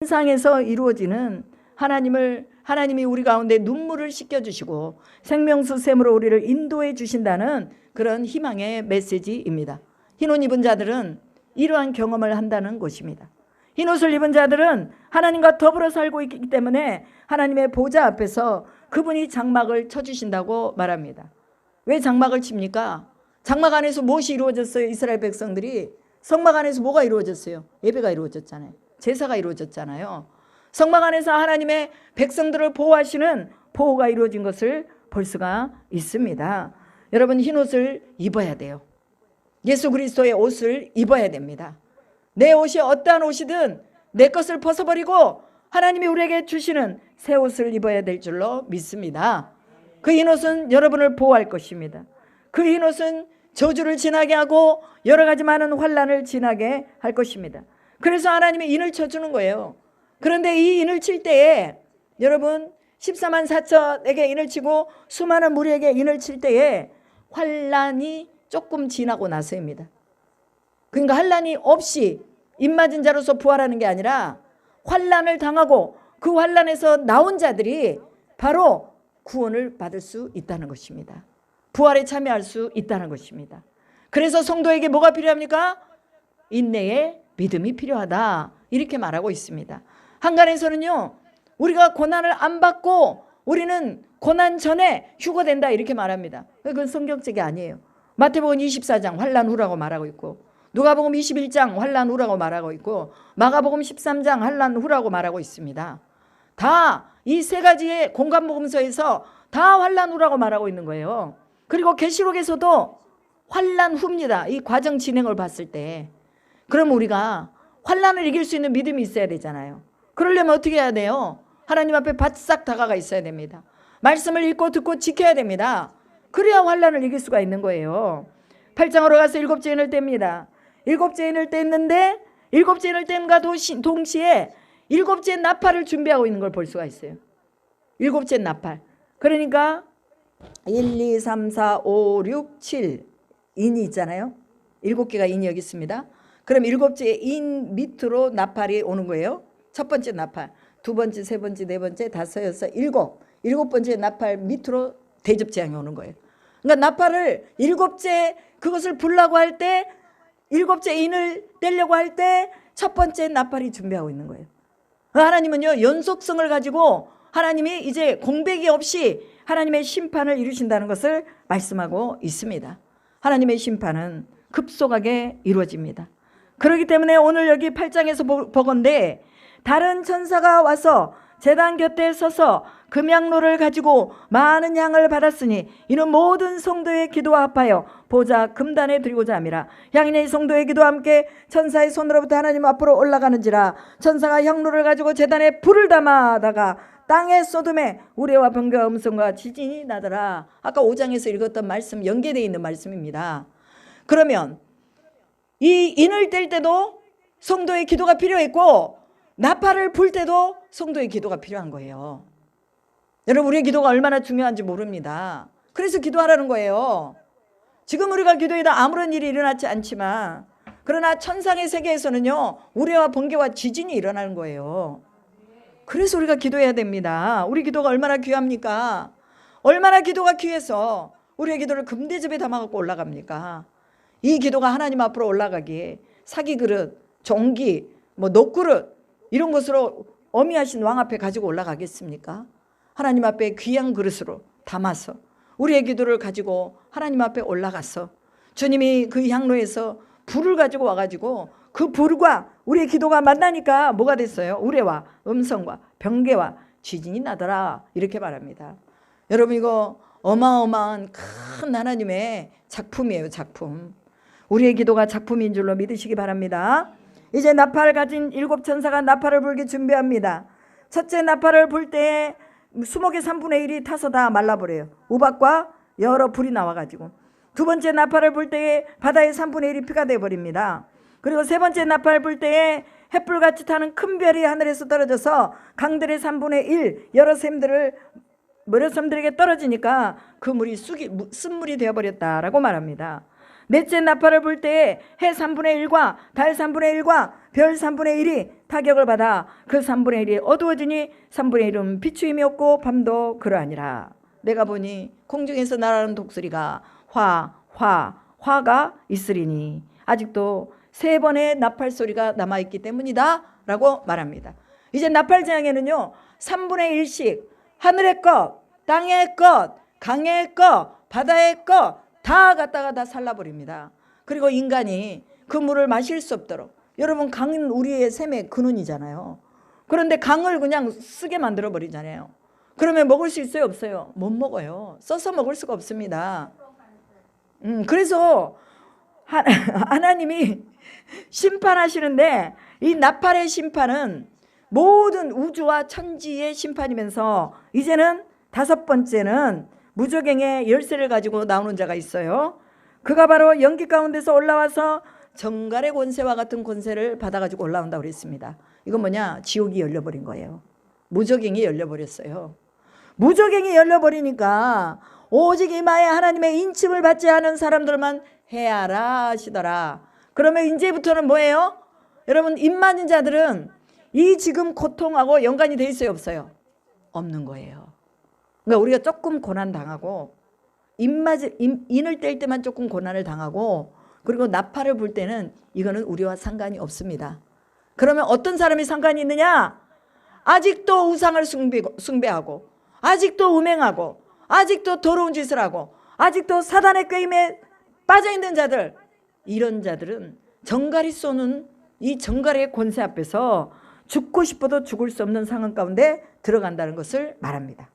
천상에서 이루어지는 하나님이 우리 가운데 눈물을 씻겨주시고 생명수 샘으로 우리를 인도해 주신다는 그런 희망의 메시지입니다. 흰옷 입은 자들은 이러한 경험을 한다는 것입니다. 흰옷을 입은 자들은 하나님과 더불어 살고 있기 때문에 하나님의 보좌 앞에서 그분이 장막을 쳐주신다고 말합니다. 왜 장막을 칩니까? 장막 안에서 무엇이 이루어졌어요? 이스라엘 백성들이 성막 안에서 뭐가 이루어졌어요? 예배가 이루어졌잖아요. 제사가 이루어졌잖아요. 성막 안에서 하나님의 백성들을 보호하시는 보호가 이루어진 것을 볼 수가 있습니다. 여러분, 흰옷을 입어야 돼요. 예수 그리스도의 옷을 입어야 됩니다. 내 옷이 어떠한 옷이든 내 것을 벗어버리고 하나님이 우리에게 주시는 새 옷을 입어야 될 줄로 믿습니다. 그 흰옷은 여러분을 보호할 것입니다. 그 흰옷은 저주를 지나게 하고 여러 가지 많은 환난을 지나게 할 것입니다. 그래서 하나님이 인을 쳐주는 거예요. 그런데 이 인을 칠 때에 여러분 14만 4천에게 인을 치고 수많은 무리에게 인을 칠 때에 환난이 조금 지나고 나서입니다. 그러니까 환난이 없이 입맞은 자로서 부활하는 게 아니라 환난을 당하고 그 환난에서 나온 자들이 바로 구원을 받을 수 있다는 것입니다. 부활에 참여할 수 있다는 것입니다. 그래서 성도에게 뭐가 필요합니까? 인내의 믿음이 필요하다, 이렇게 말하고 있습니다. 한간에서는요, 우리가 고난을 안 받고 우리는 고난 전에 휴거된다, 이렇게 말합니다. 그건 성경책이 아니에요. 마태복음 24장 환난 후라고 말하고 있고, 누가복음 21장 환난 후라고 말하고 있고, 마가복음 13장 환난 후라고 말하고 있습니다. 다 이 세 가지의 공간복음서에서 다 환난 후라고 말하고 있는 거예요. 그리고 계시록에서도 환난 후입니다. 이 과정 진행을 봤을 때. 그럼 우리가 환난을 이길 수 있는 믿음이 있어야 되잖아요. 그러려면 어떻게 해야 돼요? 하나님 앞에 바싹 다가가 있어야 됩니다. 말씀을 읽고 듣고 지켜야 됩니다. 그래야 환난을 이길 수가 있는 거예요. 8장으로 가서 일곱째 인을 뗍니다. 일곱째 인을 뗐는데 일곱째 인을 뗀과 동시에 일곱째 나팔을 준비하고 있는 걸 볼 수가 있어요. 일곱째 나팔. 그러니까 1, 2, 3, 4, 5, 6, 7 인이 있잖아요. 7개가 인이 여기 있습니다. 그럼 일곱째 인 밑으로 나팔이 오는 거예요. 첫 번째 나팔, 두 번째, 세 번째, 네 번째, 다섯, 여섯, 일곱 번째 나팔 밑으로 대접재앙이 오는 거예요. 그러니까 나팔을 일곱째 그것을 불라고 할 때, 일곱째 인을 떼려고 할 때 첫 번째 나팔이 준비하고 있는 거예요. 하나님은요, 연속성을 가지고 하나님이 이제 공백이 없이 하나님의 심판을 이루신다는 것을 말씀하고 있습니다. 하나님의 심판은 급속하게 이루어집니다. 그렇기 때문에 오늘 여기 8장에서 보건대 다른 천사가 와서 제단 곁에 서서 금향로를 가지고 많은 향을 받았으니 이는 모든 성도의 기도와 합하여 보좌 금단에 드리고자 함이라. 향인의 성도의 기도와 함께 천사의 손으로부터 하나님 앞으로 올라가는지라. 천사가 향로를 가지고 제단에 불을 담아다가 땅에 쏟음에 우레와 번개와 음성과 지진이 나더라. 아까 5장에서 읽었던 말씀 연계되어 있는 말씀입니다. 그러면 이 인을 뗄 때도 성도의 기도가 필요했고 나팔을 불 때도 성도의 기도가 필요한 거예요. 여러분, 우리의 기도가 얼마나 중요한지 모릅니다. 그래서 기도하라는 거예요. 지금 우리가 기도해도 아무런 일이 일어나지 않지만, 그러나 천상의 세계에서는요, 우레와 번개와 지진이 일어나는 거예요. 그래서 우리가 기도해야 됩니다. 우리 기도가 얼마나 귀합니까? 얼마나 기도가 귀해서 우리의 기도를 금대접에 담아갖고 올라갑니까? 이 기도가 하나님 앞으로 올라가기에 사기 그릇, 종기, 녹그릇 이런 것으로 어미하신 왕 앞에 가지고 올라가겠습니까? 하나님 앞에 귀한 그릇으로 담아서 우리의 기도를 가지고 하나님 앞에 올라가서 주님이 그 향로에서 불을 가지고 와가지고 그 불과 우리의 기도가 만나니까 뭐가 됐어요? 우레와 음성과 번개와 지진이 나더라, 이렇게 말합니다. 여러분, 이거 어마어마한 큰 하나님의 작품이에요. 작품. 우리의 기도가 작품인 줄로 믿으시기 바랍니다. 이제 나팔을 가진 7천사가 나팔을 불기 준비합니다. 첫째 나팔을 불 때에 수목의 3분의 1이 타서 다 말라버려요. 우박과 여러 불이 나와가지고. 두 번째 나팔을 불 때에 바다의 3분의 1이 피가 되어버립니다. 그리고 세 번째 나팔을 불 때에 햇불같이 타는 큰 별이 하늘에서 떨어져서 강들의 3분의 1 여러 샘들에게 떨어지니까 그 물이 쓴물이 되어버렸다라고 말합니다. 넷째 나팔을 불 때에 해 3분의 1과 달 3분의 1과 별 3분의 1이 타격을 받아 그 3분의 1이 어두워지니 3분의 1은 비추임이 없고 밤도 그러하니라. 내가 보니 공중에서 날아오는 독수리가 화가 있으리니 아직도 3번의 나팔 소리가 남아있기 때문이다 라고 말합니다. 이제 나팔 재앙에는요 3분의 1씩 하늘의 것, 땅의 것, 강의 것, 바다의 것 다 갖다가 다 살라버립니다. 그리고 인간이 그 물을 마실 수 없도록, 여러분 강은 우리의 샘의 근원이잖아요. 그런데 강을 그냥 쓰게 만들어 버리잖아요. 그러면 먹을 수 있어요 없어요? 못 먹어요. 써서 먹을 수가 없습니다. 그래서 하나님이 심판하시는데 이 나팔의 심판은 모든 우주와 천지의 심판이면서 이제는 5번째는 무저갱의 열쇠를 가지고 나오는 자가 있어요. 그가 바로 연기 가운데서 올라와서 정갈의 권세와 같은 권세를 받아가지고 올라온다고 그랬습니다. 이건 뭐냐? 지옥이 열려버린 거예요. 무저갱이 열려버렸어요. 무저갱이 열려버리니까 오직 이마에 하나님의 인침을 받지 않은 사람들만 해야라 하시더라. 그러면 이제부터는 뭐예요? 여러분 입 맞은 자들은 이 지금 고통하고 연관이 돼 있어요 없어요? 없는 거예요. 그러니까 우리가 조금 고난 당하고 인을 뗄 때만 조금 고난을 당하고 그리고 나팔을 불 때는 이거는 우리와 상관이 없습니다. 그러면 어떤 사람이 상관이 있느냐? 아직도 우상을 숭배하고 아직도 음행하고 아직도 더러운 짓을 하고 아직도 사단의 꾀임에 빠져있는 자들, 이런 자들은 정갈이 쏘는 이 정갈의 권세 앞에서 죽고 싶어도 죽을 수 없는 상황 가운데 들어간다는 것을 말합니다.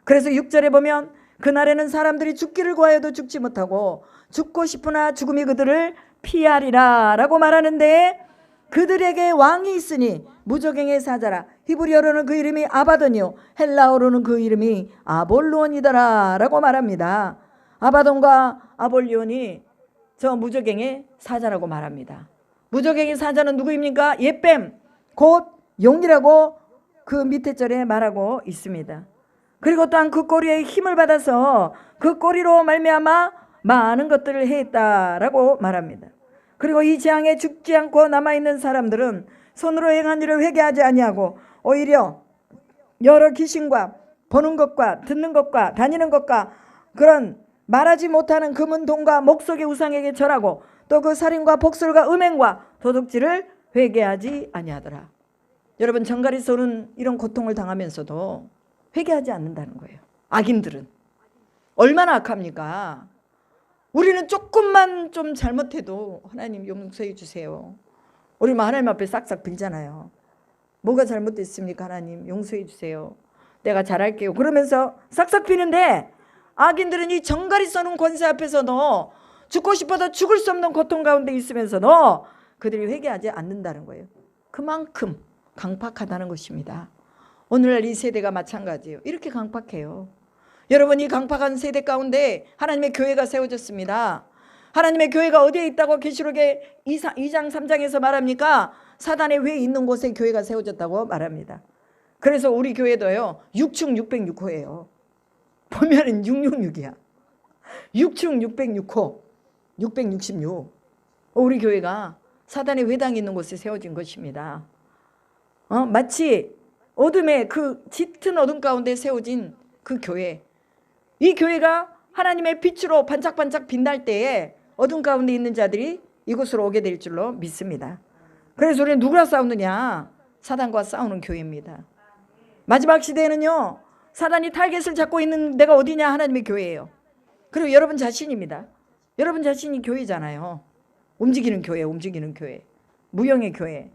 그래서 6절에 보면 그날에는 사람들이 죽기를 구하여도 죽지 못하고 죽고 싶으나 죽음이 그들을 피하리라 라고 말하는데, 그들에게 왕이 있으니 무저갱의 사자라. 히브리어로는 그 이름이 아바돈이요 헬라어로는 그 이름이 아볼론이더라 라고 말합니다. 아바돈과 아볼리온이 저 무저갱의 사자라고 말합니다. 무저갱의 사자는 누구입니까? 예뱀, 곧 용이라고 그 밑에 절에 말하고 있습니다. 그리고 또한 그 꼬리에 힘을 받아서 그 꼬리로 말미암아 많은 것들을 했다라고 말합니다. 그리고 이 재앙에 죽지 않고 남아있는 사람들은 손으로 행한 일을 회개하지 아니하고 오히려 여러 귀신과 보는 것과 듣는 것과 다니는 것과 그런 말하지 못하는 금은 돈과 목석의 우상에게 절하고 또 그 살인과 복술과 음행과 도둑질을 회개하지 아니하더라. 여러분 정갈이 쏘는 이런 고통을 당하면서도 회개하지 않는다는 거예요. 악인들은 얼마나 악합니까? 우리는 조금만 좀 잘못해도 하나님 용서해 주세요. 우리 하나님 앞에 싹싹 빌잖아요. 뭐가 잘못됐습니까? 하나님 용서해 주세요. 내가 잘할게요. 그러면서 싹싹 비는데 악인들은 이 정갈이 쏘는 권세 앞에서도 죽고 싶어도 죽을 수 없는 고통 가운데 있으면서도 그들이 회개하지 않는다는 거예요. 그만큼 강팍하다는 것입니다. 오늘날 이 세대가 마찬가지예요. 이렇게 강팍해요. 여러분 이 강팍한 세대 가운데 하나님의 교회가 세워졌습니다. 하나님의 교회가 어디에 있다고 계시록의 2장 3장에서 말합니까? 사단의 회 있는 곳에 교회가 세워졌다고 말합니다. 그래서 우리 교회도요 6충 606호예요. 보면은 666이야. 6충 606호 666. 우리 교회가 사단의 회당이 있는 곳에 세워진 것입니다. 마치 어둠의 그 짙은 어둠 가운데 세워진 그 교회, 이 교회가 하나님의 빛으로 반짝반짝 빛날 때에 어둠 가운데 있는 자들이 이곳으로 오게 될 줄로 믿습니다. 그래서 우리는 누구랑 싸우느냐? 사단과 싸우는 교회입니다. 마지막 시대에는요 사단이 타겟을 잡고 있는 데가 어디냐? 하나님의 교회예요. 그리고 여러분 자신입니다. 여러분 자신이 교회잖아요. 움직이는 교회, 움직이는 교회, 무형의 교회.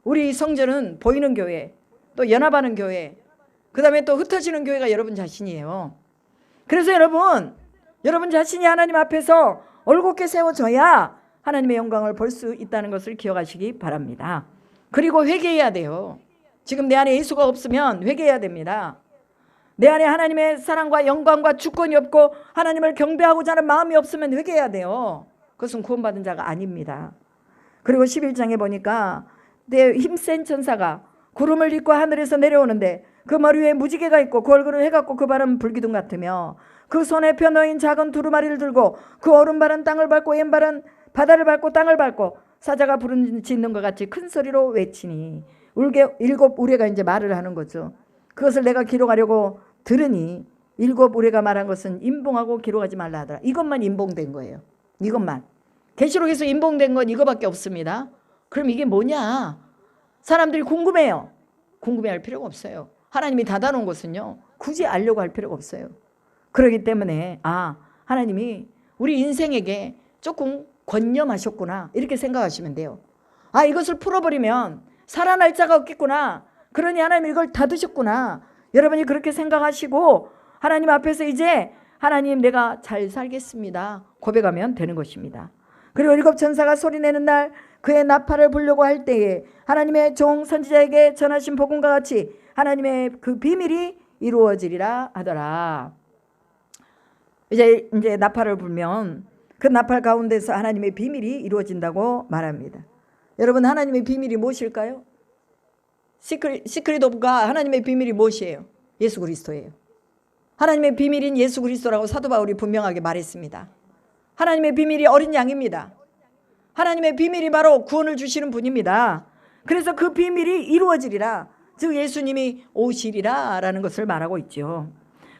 우리 성전은 보이는 교회, 또 연합하는 교회, 그 다음에 또 흩어지는 교회가 여러분 자신이에요. 그래서 여러분 자신이 하나님 앞에서 올곧게 세워져야 하나님의 영광을 볼 수 있다는 것을 기억하시기 바랍니다. 그리고 회개해야 돼요. 지금 내 안에 예수가 없으면 회개해야 됩니다. 내 안에 하나님의 사랑과 영광과 주권이 없고 하나님을 경배하고자 하는 마음이 없으면 회개해야 돼요. 그것은 구원받은 자가 아닙니다. 그리고 11장에 보니까 내 힘센 천사가 구름을 입고 하늘에서 내려오는데 그 머리 위에 무지개가 있고 그 얼굴은 해 같고 그 발은 불기둥 같으며 그 손에 펴놓인 작은 두루마리를 들고 그 오른발은 땅을 밟고 왼발은 바다를 밟고 땅을 밟고 사자가 부르짖는 것 같이 큰 소리로 외치니 일곱 우레가 이제 말을 하는 거죠. 그것을 내가 기록하려고 들으니 일곱 우레가 말한 것은 임봉하고 기록하지 말라 하더라. 이것만 임봉된 거예요. 이것만. 계시록에서 임봉된 건 이거밖에 없습니다. 그럼 이게 뭐냐? 사람들이 궁금해요. 궁금해할 필요가 없어요. 하나님이 닫아놓은 것은요, 굳이 알려고 할 필요가 없어요. 그렇기 때문에 하나님이 우리 인생에게 조금 권념하셨구나 이렇게 생각하시면 돼요. 이것을 풀어버리면 살아날 자가 없겠구나. 그러니 하나님이 이걸 닫으셨구나. 여러분이 그렇게 생각하시고 하나님 앞에서 이제 하나님 내가 잘 살겠습니다 고백하면 되는 것입니다. 그리고 일곱 천사가 소리내는 날 그의 나팔을 불려고 할 때에 하나님의 종 선지자에게 전하신 복음과 같이 하나님의 그 비밀이 이루어지리라 하더라. 이제 나팔을 불면 그 나팔 가운데서 하나님의 비밀이 이루어진다고 말합니다. 여러분, 하나님의 비밀이 무엇일까요? 시크릿 오브가 하나님의 비밀이 무엇이에요? 예수 그리스도예요. 하나님의 비밀인 예수 그리스도라고 사도 바울이 분명하게 말했습니다. 하나님의 비밀이 어린 양입니다. 하나님의 비밀이 바로 구원을 주시는 분입니다. 그래서 그 비밀이 이루어지리라, 즉 예수님이 오시리라 라는 것을 말하고 있죠.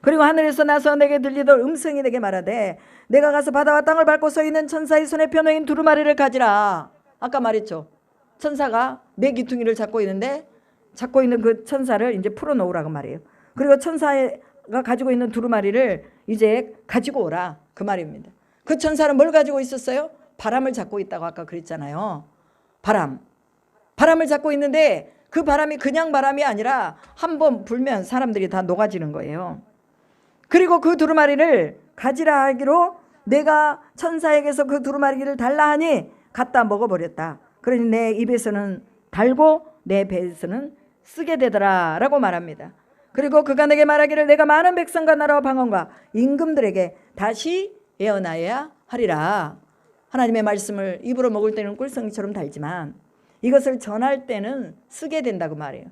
그리고 하늘에서 나서 내게 들리던 음성이 내게 말하되 내가 가서 바다와 땅을 밟고 서 있는 천사의 손에 펴놓인 두루마리를 가지라. 아까 말했죠. 천사가 네 귀퉁이를 잡고 있는데 잡고 있는 그 천사를 이제 풀어놓으라고 말이에요. 그리고 천사가 가지고 있는 두루마리를 이제 가지고 오라 그 말입니다. 그 천사는 뭘 가지고 있었어요? 바람을 잡고 있다고 아까 그랬잖아요. 바람을 잡고 있는데 그 바람이 그냥 바람이 아니라 한번 불면 사람들이 다 녹아지는 거예요. 그리고 그 두루마리를 가지라 하기로 내가 천사에게서 그 두루마리를 달라 하니 갖다 먹어버렸다. 그러니 내 입에서는 달고 내 배에서는 쓰게 되더라 라고 말합니다. 그리고 그가 내게 말하기를 내가 많은 백성과 나라와 방언과 임금들에게 다시 예언하여야 하리라. 하나님의 말씀을 입으로 먹을 때는 꿀성이처럼 달지만 이것을 전할 때는 쓰게 된다고 말해요.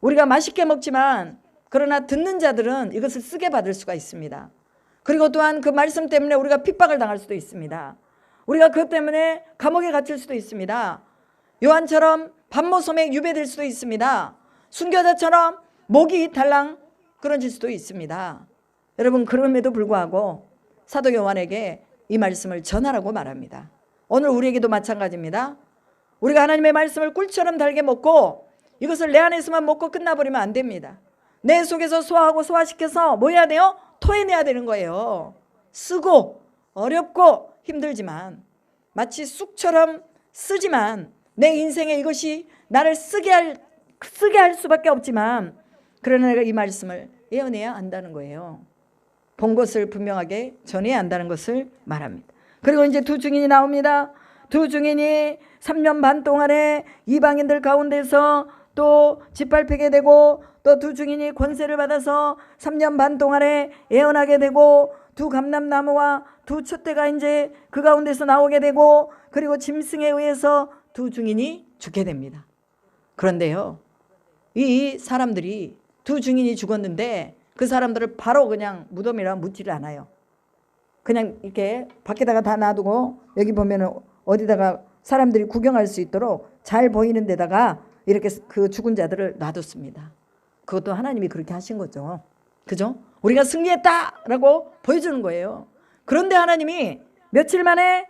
우리가 맛있게 먹지만 그러나 듣는 자들은 이것을 쓰게 받을 수가 있습니다. 그리고 또한 그 말씀 때문에 우리가 핍박을 당할 수도 있습니다. 우리가 그것 때문에 감옥에 갇힐 수도 있습니다. 요한처럼 반모섬에 유배될 수도 있습니다. 순교자처럼 목이 달랑 끊어질 수도 있습니다. 여러분, 그럼에도 불구하고 사도 요한에게 이 말씀을 전하라고 말합니다. 오늘 우리에게도 마찬가지입니다. 우리가 하나님의 말씀을 꿀처럼 달게 먹고 이것을 내 안에서만 먹고 끝나버리면 안 됩니다. 내 속에서 소화하고 소화시켜서 뭐 해야 돼요? 토해내야 되는 거예요. 쓰고 어렵고 힘들지만 마치 쑥처럼 쓰지만 내 인생에 이것이 나를 쓰게 할 수밖에 없지만 그러나 내가 이 말씀을 예언해야 한다는 거예요. 본 것을 분명하게 전해야 한다는 것을 말합니다. 그리고 이제 두 증인이 나옵니다. 두 증인이 3년 반 동안에 이방인들 가운데서 또 짓밟히게 되고 또 두 증인이 권세를 받아서 3년 반 동안에 예언하게 되고 두 감람나무와 두 촛대가 이제 그 가운데서 나오게 되고 그리고 짐승에 의해서 두 증인이 죽게 됩니다. 그런데요, 이 사람들이 두 증인이 죽었는데 그 사람들을 바로 그냥 무덤이라 묻지를 않아요. 그냥 이렇게 밖에다가 다 놔두고 여기 보면은 어디다가 사람들이 구경할 수 있도록 잘 보이는 데다가 이렇게 그 죽은 자들을 놔뒀습니다. 그것도 하나님이 그렇게 하신 거죠. 그죠? 우리가 승리했다라고 보여주는 거예요. 그런데 하나님이 며칠 만에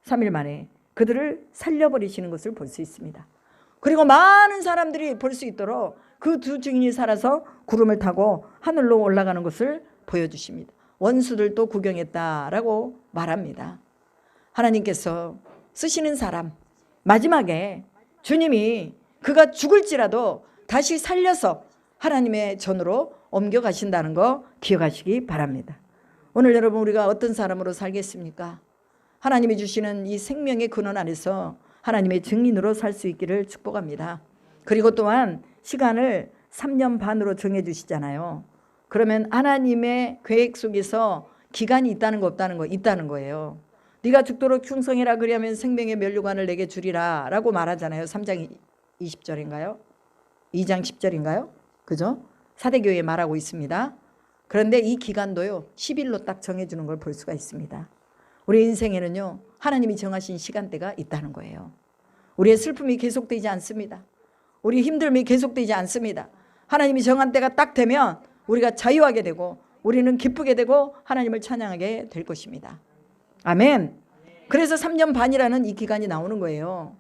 3일 만에 그들을 살려버리시는 것을 볼 수 있습니다. 그리고 많은 사람들이 볼 수 있도록 그 두 증인이 살아서 구름을 타고 하늘로 올라가는 것을 보여주십니다. 원수들도 구경했다라고 말합니다. 하나님께서 쓰시는 사람, 마지막에 주님이 그가 죽을지라도 다시 살려서 하나님의 전으로 옮겨가신다는 거 기억하시기 바랍니다. 오늘 여러분, 우리가 어떤 사람으로 살겠습니까? 하나님이 주시는 이 생명의 근원 안에서 하나님의 증인으로 살 수 있기를 축복합니다. 그리고 또한 시간을 3년 반으로 정해 주시잖아요. 그러면 하나님의 계획 속에서 기간이 있다는 거 없다는 거 있다는 거예요. 네가 죽도록 충성해라 그리하면 생명의 면류관을 내게 주리라 라고 말하잖아요. 3장 20절인가요? 2장 10절인가요? 그죠? 사대교회에 말하고 있습니다. 그런데 이 기간도요 10일로 딱 정해주는 걸 볼 수가 있습니다. 우리 인생에는요 하나님이 정하신 시간대가 있다는 거예요. 우리의 슬픔이 계속되지 않습니다. 우리 힘듦이 계속되지 않습니다. 하나님이 정한 때가 딱 되면 우리가 자유하게 되고 우리는 기쁘게 되고 하나님을 찬양하게 될 것입니다. 아멘. 그래서 3년 반이라는 이 기간이 나오는 거예요.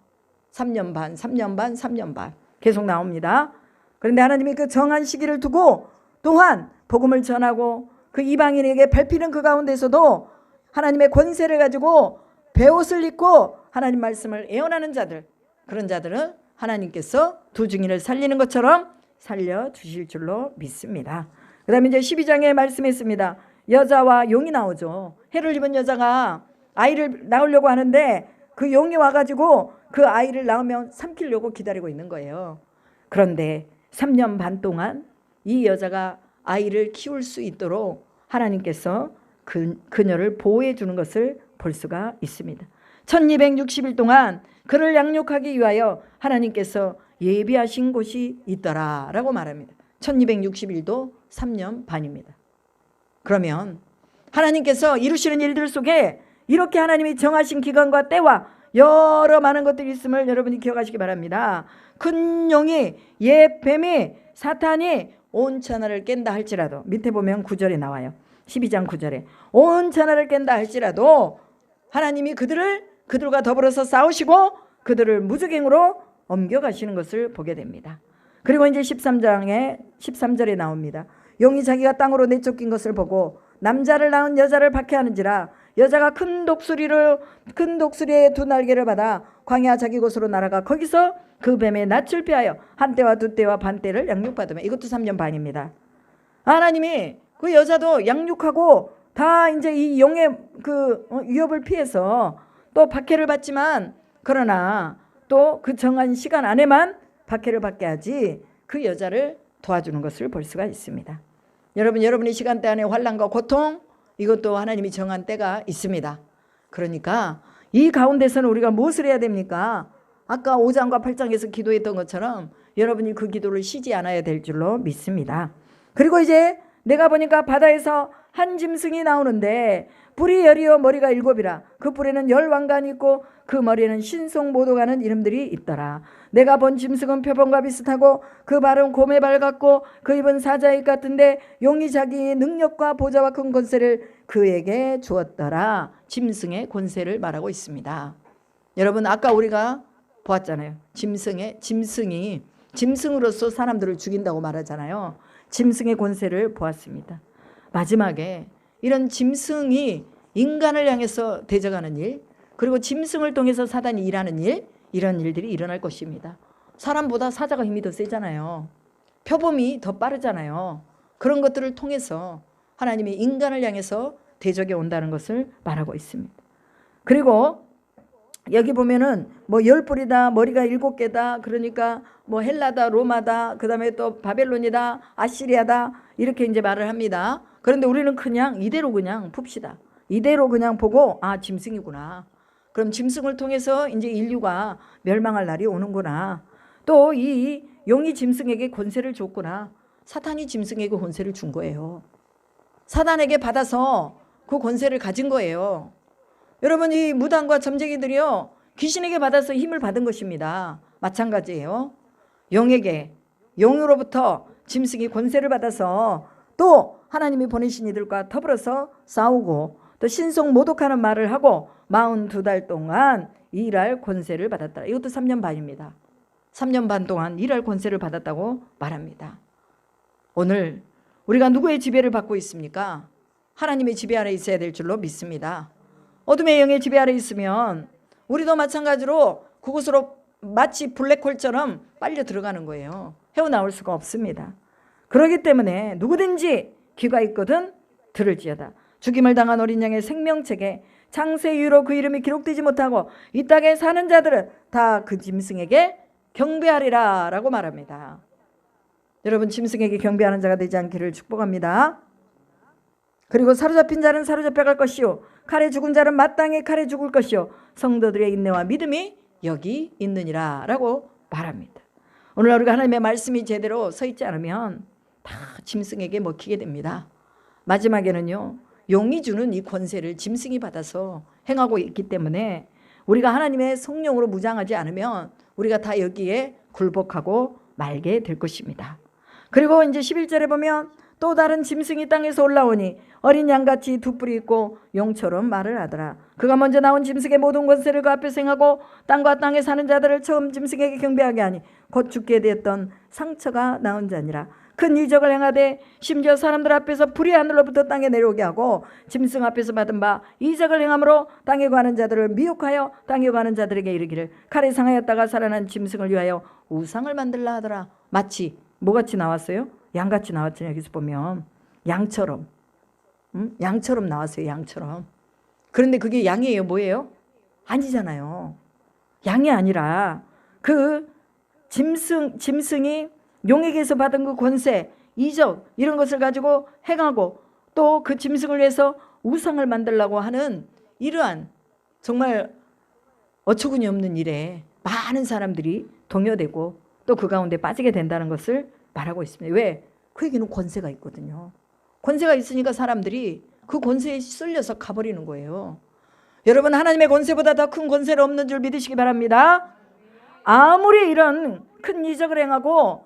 3년 반, 3년 반, 3년 반 계속 나옵니다. 그런데 하나님이 그 정한 시기를 두고 또한 복음을 전하고 그 이방인에게 밟히는 그 가운데서도 하나님의 권세를 가지고 베옷을 입고 하나님 말씀을 애원하는 자들, 그런 자들은 하나님께서 두 증인을 살리는 것처럼 살려주실 줄로 믿습니다. 그 다음에 이제 12장에 말씀했습니다. 여자와 용이 나오죠. 해를 입은 여자가 아이를 낳으려고 하는데 그 용이 와가지고 그 아이를 낳으면 삼키려고 기다리고 있는 거예요. 그런데 3년 반 동안 이 여자가 아이를 키울 수 있도록 하나님께서 그녀를 보호해 주는 것을 볼 수가 있습니다. 1260일 동안 그를 양육하기 위하여 하나님께서 예비하신 곳이 있더라 라고 말합니다. 1260일도 3년 반입니다. 그러면 하나님께서 이루시는 일들 속에 이렇게 하나님이 정하신 기간과 때와 여러 많은 것들이 있음을 여러분이 기억하시기 바랍니다. 큰 용이 옛 뱀이 사탄이 온 천하를 깬다 할지라도, 밑에 보면 9절에 나와요. 12장 9절에 온 천하를 깬다 할지라도 하나님이 그들과 더불어서 싸우시고 그들을 무적행으로 옮겨가시는 것을 보게 됩니다. 그리고 이제 13절에 나옵니다. 용이 자기가 땅으로 내쫓긴 것을 보고 남자를 낳은 여자를 박해하는지라 여자가 큰 독수리의 두 날개를 받아 광야 자기 곳으로 날아가 거기서 그 뱀의 낯을 피하여 한 때와 두 때와 반 때를 양육받으며, 이것도 3년 반입니다. 하나님이 그 여자도 양육하고 다 이제 이 용의 그 위협을 피해서 또 박해를 받지만, 그러나 또 그 정한 시간 안에만 박해를 받게 하지 그 여자를 도와주는 것을 볼 수가 있습니다. 여러분의 시간대 안에 환난과 고통, 이것도 하나님이 정한 때가 있습니다. 그러니까 이 가운데서는 우리가 무엇을 해야 됩니까? 아까 5장과 8장에서 기도했던 것처럼 여러분이 그 기도를 쉬지 않아야 될 줄로 믿습니다. 그리고 이제 내가 보니까 바다에서 한 짐승이 나오는데 뿔이 10이요 머리가 7이라 그 뿔에는 10왕관이 있고 그 머리에는 신속모독하는 이름들이 있더라. 내가 본 짐승은 표범과 비슷하고 그 발은 곰의 발 같고 그 입은 사자의 입 같은데 용이 자기의 능력과 보좌와 큰 권세를 그에게 주었더라. 짐승의 권세를 말하고 있습니다. 여러분 아까 우리가 보았잖아요. 짐승으로서 사람들을 죽인다고 말하잖아요. 짐승의 권세를 보았습니다. 마지막에 이런 짐승이 인간을 향해서 대적하는 일, 그리고 짐승을 통해서 사단이 일하는 일, 이런 일들이 일어날 것입니다. 사람보다 사자가 힘이 더 세잖아요. 표범이 더 빠르잖아요. 그런 것들을 통해서 하나님이 인간을 향해서 대적이 온다는 것을 말하고 있습니다. 그리고 여기 보면은 뭐 10뿔이다, 머리가 7개다, 그러니까 뭐 헬라다, 로마다, 그 다음에 또 바벨론이다, 아시리아다, 이렇게 이제 말을 합니다. 그런데 우리는 그냥 이대로 그냥 풉시다. 이대로 그냥 보고 짐승이구나. 그럼 짐승을 통해서 이제 인류가 멸망할 날이 오는구나. 또 이 용이 짐승에게 권세를 줬구나. 사탄이 짐승에게 권세를 준 거예요. 사단에게 받아서 그 권세를 가진 거예요. 여러분 이 무당과 점쟁이들이요 귀신에게 받아서 힘을 받은 것입니다. 마찬가지예요. 용으로부터 짐승이 권세를 받아서 또 하나님이 보내신 이들과 더불어서 싸우고 또 신속 모독하는 말을 하고 42달 동안 일할 권세를 받았다. 이것도 3년 반입니다. 3년 반 동안 일할 권세를 받았다고 말합니다. 오늘 우리가 누구의 지배를 받고 있습니까? 하나님의 지배 아래 있어야 될 줄로 믿습니다. 어둠의 영의 지배 아래 있으면 우리도 마찬가지로 그곳으로 마치 블랙홀처럼 빨려 들어가는 거예요. 헤어나올 수가 없습니다. 그렇기 때문에 누구든지 귀가 있거든 들을지어다. 죽임을 당한 어린 양의 생명책에 창세 이후로 그 이름이 기록되지 못하고 이 땅에 사는 자들은 다 그 짐승에게 경배하리라 라고 말합니다. 여러분 짐승에게 경배하는 자가 되지 않기를 축복합니다. 그리고 사로잡힌 자는 사로잡혀갈 것이요 칼에 죽은 자는 마땅히 칼에 죽을 것이요 성도들의 인내와 믿음이 여기 있느니라 라고 말합니다. 오늘 우리가 하나님의 말씀이 제대로 서 있지 않으면 다 짐승에게 먹히게 됩니다. 마지막에는요, 용이 주는 이 권세를 짐승이 받아서 행하고 있기 때문에 우리가 하나님의 성령으로 무장하지 않으면 우리가 다 여기에 굴복하고 말게 될 것입니다. 그리고 이제 11절에 보면 또 다른 짐승이 땅에서 올라오니 어린 양같이 두 뿔이 있고 용처럼 말을 하더라. 그가 먼저 나온 짐승의 모든 권세를 그 앞에 행하고 땅과 땅에 사는 자들을 처음 짐승에게 경배하게 하니 곧 죽게 되었던 상처가 나온 자니라. 큰 이적을 행하되 심지어 사람들 앞에서 불이 하늘로부터 땅에 내려오게 하고 짐승 앞에서 받은 바 이적을 행함으로 땅에 가는 자들을 미혹하여 땅에 가는 자들에게 이르기를 칼에 상하였다가 살아난 짐승을 위하여 우상을 만들라 하더라. 마치 뭐같이 나왔어요? 양같이 나왔잖아요. 여기서 보면 양처럼, 양처럼 나왔어요. 양처럼. 그런데 그게 양이에요? 뭐예요? 아니잖아요. 양이 아니라 그 짐승이 용에게서 받은 그 권세, 이적 이런 것을 가지고 행하고 또 그 짐승을 위해서 우상을 만들려고 하는 이러한 정말 어처구니 없는 일에 많은 사람들이 동요되고 또 그 가운데 빠지게 된다는 것을 말하고 있습니다. 왜? 그에게는 권세가 있거든요. 권세가 있으니까 사람들이 그 권세에 쏠려서 가버리는 거예요. 여러분, 하나님의 권세보다 더 큰 권세는 없는 줄 믿으시기 바랍니다. 아무리 이런 큰 이적을 행하고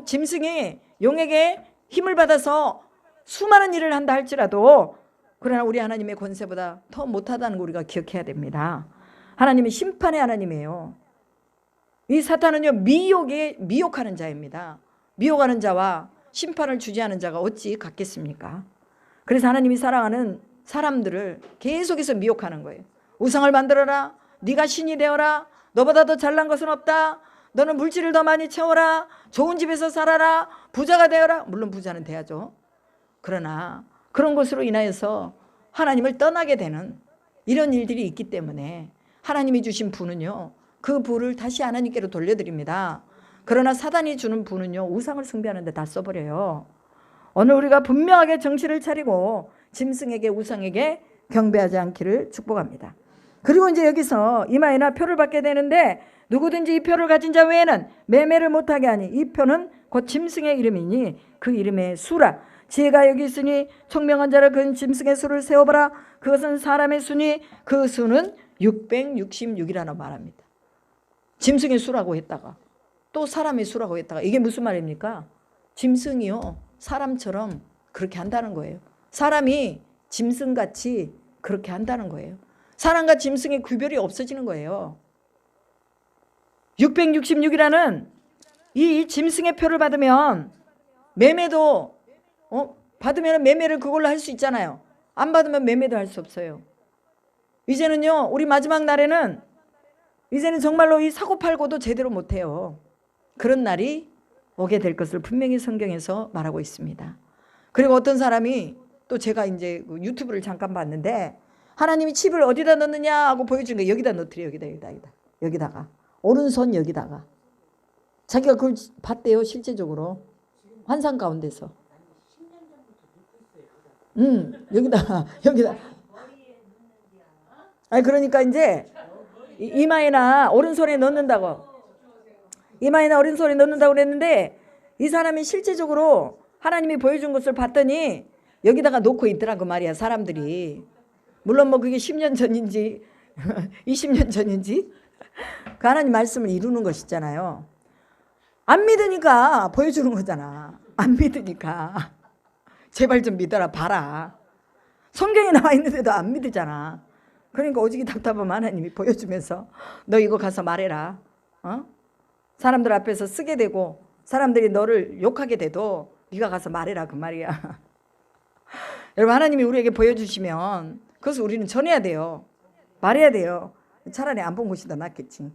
짐승이 용에게 힘을 받아서 수많은 일을 한다 할지라도 그러나 우리 하나님의 권세보다 더 못하다는 걸 우리가 기억해야 됩니다. 하나님은 심판의 하나님이에요. 이 사탄은요, 미혹하는 자입니다. 미혹하는 자와 심판을 주재하는 자가 어찌 같겠습니까? 그래서 하나님이 사랑하는 사람들을 계속해서 미혹하는 거예요. 우상을 만들어라. 네가 신이 되어라. 너보다 더 잘난 것은 없다. 너는 물질을 더 많이 채워라. 좋은 집에서 살아라. 부자가 되어라. 물론 부자는 돼야죠. 그러나 그런 것으로 인하여서 하나님을 떠나게 되는 이런 일들이 있기 때문에 하나님이 주신 부는요, 그 부를 다시 하나님께로 돌려드립니다. 그러나 사단이 주는 부는요, 우상을 숭배하는 데 다 써버려요. 오늘 우리가 분명하게 정신을 차리고 짐승에게 우상에게 경배하지 않기를 축복합니다. 그리고 이제 여기서 이마에나 표를 받게 되는데 누구든지 이 표를 가진 자 외에는 매매를 못하게 하니 이 표는 곧 짐승의 이름이니 그 이름의 수라. 지혜가 여기 있으니 총명한 자를 그 짐승의 수를 세어보라. 그것은 사람의 수니 그 수는 666이라고 말합니다. 짐승의 수라고 했다가 또 사람의 수라고 했다가 이게 무슨 말입니까? 짐승이요, 사람처럼 그렇게 한다는 거예요. 사람이 짐승같이 그렇게 한다는 거예요. 사람과 짐승의 구별이 없어지는 거예요. 666이라는 이 짐승의 표를 받으면 매매도 받으면 매매를 그걸로 할 수 있잖아요. 안 받으면 매매도 할 수 없어요. 이제는요, 우리 마지막 날에는 이제는 정말로 이 사고 팔고도 제대로 못해요. 그런 날이 오게 될 것을 분명히 성경에서 말하고 있습니다. 그리고 어떤 사람이 또 제가 이제 유튜브를 잠깐 봤는데 하나님이 칩을 어디다 넣느냐 하고 보여주는 거예요. 여기다 넣더래요. 여기다가 오른손 여기다가. 자기가 그걸 봤대요. 실제적으로 환상 가운데서. 여기다. 아니 그러니까 이제 이마에나 오른손에 넣는다고. 이마에나 오른손에 넣는다고 그랬는데 이 사람이 실제적으로 하나님이 보여준 것을 봤더니 여기다가 놓고 있더라고 말이야. 사람들이. 물론 뭐 그게 10년 전인지 20년 전인지 그 하나님 말씀을 이루는 것이잖아요. 안 믿으니까 보여주는 거잖아. 안 믿으니까 제발 좀 믿어라 봐라. 성경에 나와 있는데도 안 믿으잖아. 그러니까 오직이 답답하면 하나님이 보여주면서 너 이거 가서 말해라. 사람들 앞에서 쓰게 되고 사람들이 너를 욕하게 돼도 네가 가서 말해라 그 말이야. 여러분, 하나님이 우리에게 보여주시면 그것을 우리는 전해야 돼요. 말해야 돼요. 차라리 안 본 것이 더 낫겠지.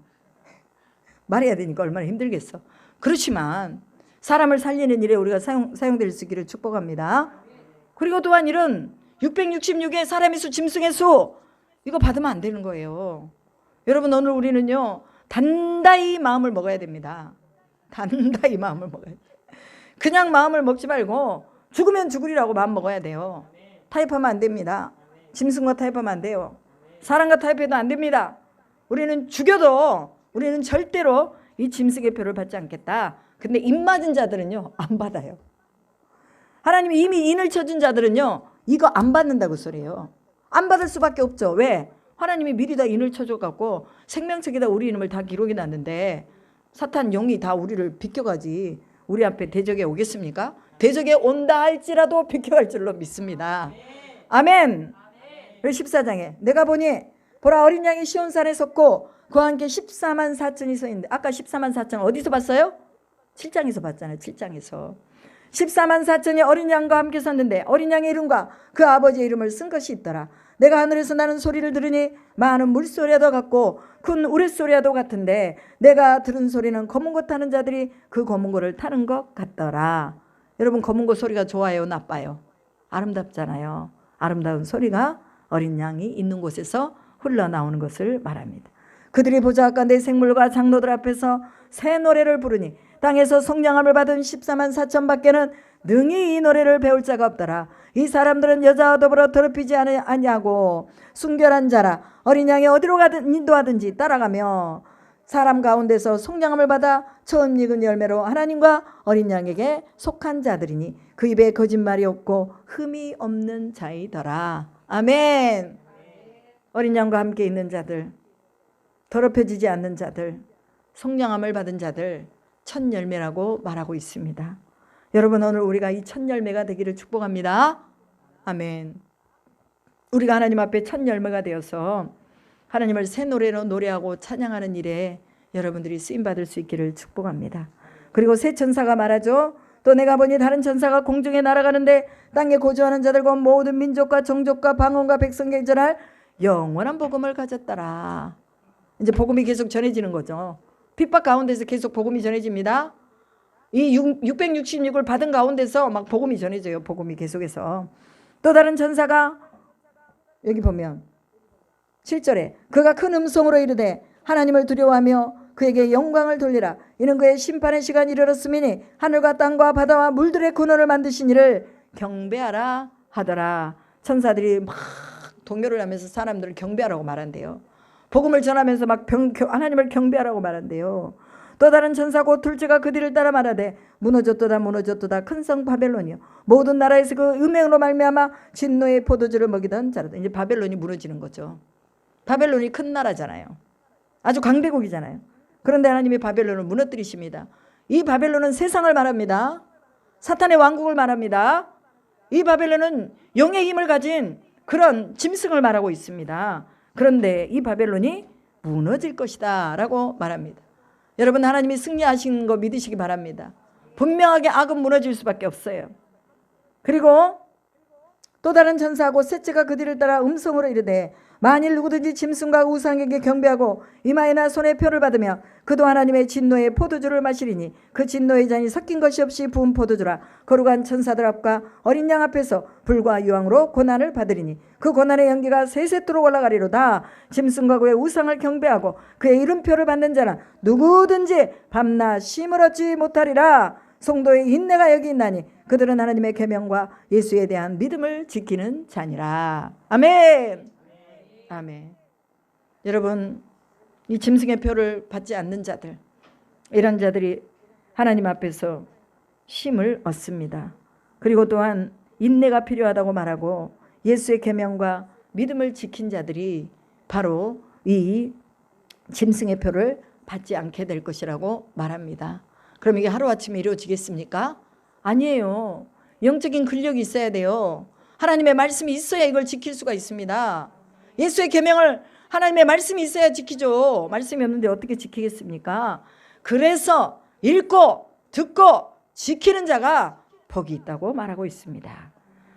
말해야 되니까 얼마나 힘들겠어. 그렇지만 사람을 살리는 일에 우리가 사용될 수 있기를 축복합니다. 그리고 또한 이런 666의 사람의 수, 짐승의 수 이거 받으면 안 되는 거예요. 여러분, 오늘 우리는요 단다히 마음을 먹어야 됩니다. 단다히 마음을 먹어야 돼. 그냥 마음을 먹지 말고 죽으면 죽으리라고 마음 먹어야 돼요. 타협하면 안 됩니다. 짐승과 타협하면 안 돼요. 사람과 타협해도 안 됩니다. 우리는 죽여도 우리는 절대로 이 짐승의 표를 받지 않겠다. 근데 입 맞은 자들은요 안 받아요. 하나님이 이미 인을 쳐준 자들은요, 이거 안 받는다고 소리예요. 안 받을 수밖에 없죠. 왜? 하나님이 미리 다 인을 쳐줘갖고 생명책에다 우리 이름을 다 기록이 났는데 사탄 영이 다 우리를 비켜가지 우리 앞에 대적에 오겠습니까? 대적에 온다 할지라도 비켜갈 줄로 믿습니다. 아멘. 14장에 내가 보니 보라 어린 양이 시온산에 섰고 그와 함께 14만 4천이 서 있는데, 아까 14만 4천 어디서 봤어요? 7장에서 봤잖아요. 7장에서 14만 4천이 어린 양과 함께 섰는데 어린 양의 이름과 그 아버지의 이름을 쓴 것이 있더라. 내가 하늘에서 나는 소리를 들으니 많은 물소리와도 같고 큰 우레소리와도 같은데 내가 들은 소리는 검은 것 타는 자들이 그 검은 것을 타는 것 같더라. 여러분, 검은 것 소리가 좋아요, 나빠요? 아름답잖아요. 아름다운 소리가 어린 양이 있는 곳에서 흘러나오는 것을 말합니다. 그들이 보좌 가운데 생물과 장로들 앞에서 새 노래를 부르니 땅에서 성령함을 받은 14만 4천 밖에는 능히 이 노래를 배울 자가 없더라. 이 사람들은 여자와 더불어 더럽히지 아니하고 순결한 자라. 어린 양이 어디로 가든 인도하든지 따라가며 사람 가운데서 성령함을 받아 처음 익은 열매로 하나님과 어린 양에게 속한 자들이니 그 입에 거짓말이 없고 흠이 없는 자이더라. 아멘. 어린 양과 함께 있는 자들, 더럽혀지지 않는 자들, 성령함을 받은 자들, 첫 열매라고 말하고 있습니다. 여러분, 오늘 우리가 이 첫 열매가 되기를 축복합니다. 아멘. 우리가 하나님 앞에 첫 열매가 되어서 하나님을 새 노래로 노래하고 찬양하는 일에 여러분들이 쓰임받을 수 있기를 축복합니다. 그리고 새 천사가 말하죠. 또 내가 보니 다른 천사가 공중에 날아가는데 땅에 거주하는 자들과 모든 민족과 정족과 방언과 백성에게 전할 영원한 복음을 가졌더라. 이제 복음이 계속 전해지는 거죠. 핍박 가운데서 계속 복음이 전해집니다. 이 666을 받은 가운데서 막 복음이 전해져요. 복음이 계속해서. 또 다른 천사가 여기 보면 7절에 그가 큰 음성으로 이르되 하나님을 두려워하며 그에게 영광을 돌리라. 이는 그의 심판의 시간이 이르렀음이니 하늘과 땅과 바다와 물들의 근원을 만드신 이를 경배하라 하더라. 천사들이 막 동요를 하면서 사람들을 경배하라고 말한대요. 복음을 전하면서 막 하나님을 경배하라고 말한대요. 또 다른 천사 곧 둘째가 그 뒤를 따라 말하되 무너졌도다 무너졌도다 큰 성 바벨론이요 모든 나라에서 그 음행으로 말미암아 진노의 포도주를 먹이던 자라다. 이제 바벨론이 무너지는 거죠. 바벨론이 큰 나라잖아요. 아주 강대국이잖아요. 그런데 하나님이 바벨론을 무너뜨리십니다. 이 바벨론은 세상을 말합니다. 사탄의 왕국을 말합니다. 이 바벨론은 영의 힘을 가진 그런 짐승을 말하고 있습니다. 그런데 이 바벨론이 무너질 것이다 라고 말합니다. 여러분, 하나님이 승리하신 거 믿으시기 바랍니다. 분명하게 악은 무너질 수밖에 없어요. 그리고 또 다른 천사하고 셋째가 그 뒤를 따라 음성으로 이르되 만일 누구든지 짐승과 우상에게 경배하고 이마에나 손에 표를 받으며 그도 하나님의 진노의 포도주를 마시리니 그 진노의 잔이 섞인 것이 없이 부은 포도주라. 거룩한 천사들 앞과 어린 양 앞에서 불과 유황으로 고난을 받으리니 그 고난의 연기가 세세토록 올라가리로다. 짐승과 그의 우상을 경배하고 그의 이름표를 받는 자는 누구든지 밤낮 쉼을 얻지 못하리라. 성도의 인내가 여기 있나니 그들은 하나님의 계명과 예수에 대한 믿음을 지키는 자니라. 아멘. 아멘. 여러분, 이 짐승의 표를 받지 않는 자들, 이런 자들이 하나님 앞에서 쉼을 얻습니다. 그리고 또한 인내가 필요하다고 말하고 예수의 계명과 믿음을 지킨 자들이 바로 이 짐승의 표를 받지 않게 될 것이라고 말합니다. 그럼 이게 하루아침에 이루어지겠습니까? 아니에요. 영적인 근력이 있어야 돼요. 하나님의 말씀이 있어야 이걸 지킬 수가 있습니다. 예수의 계명을 하나님의 말씀이 있어야 지키죠. 말씀이 없는데 어떻게 지키겠습니까? 그래서 읽고 듣고 지키는 자가 복이 있다고 말하고 있습니다.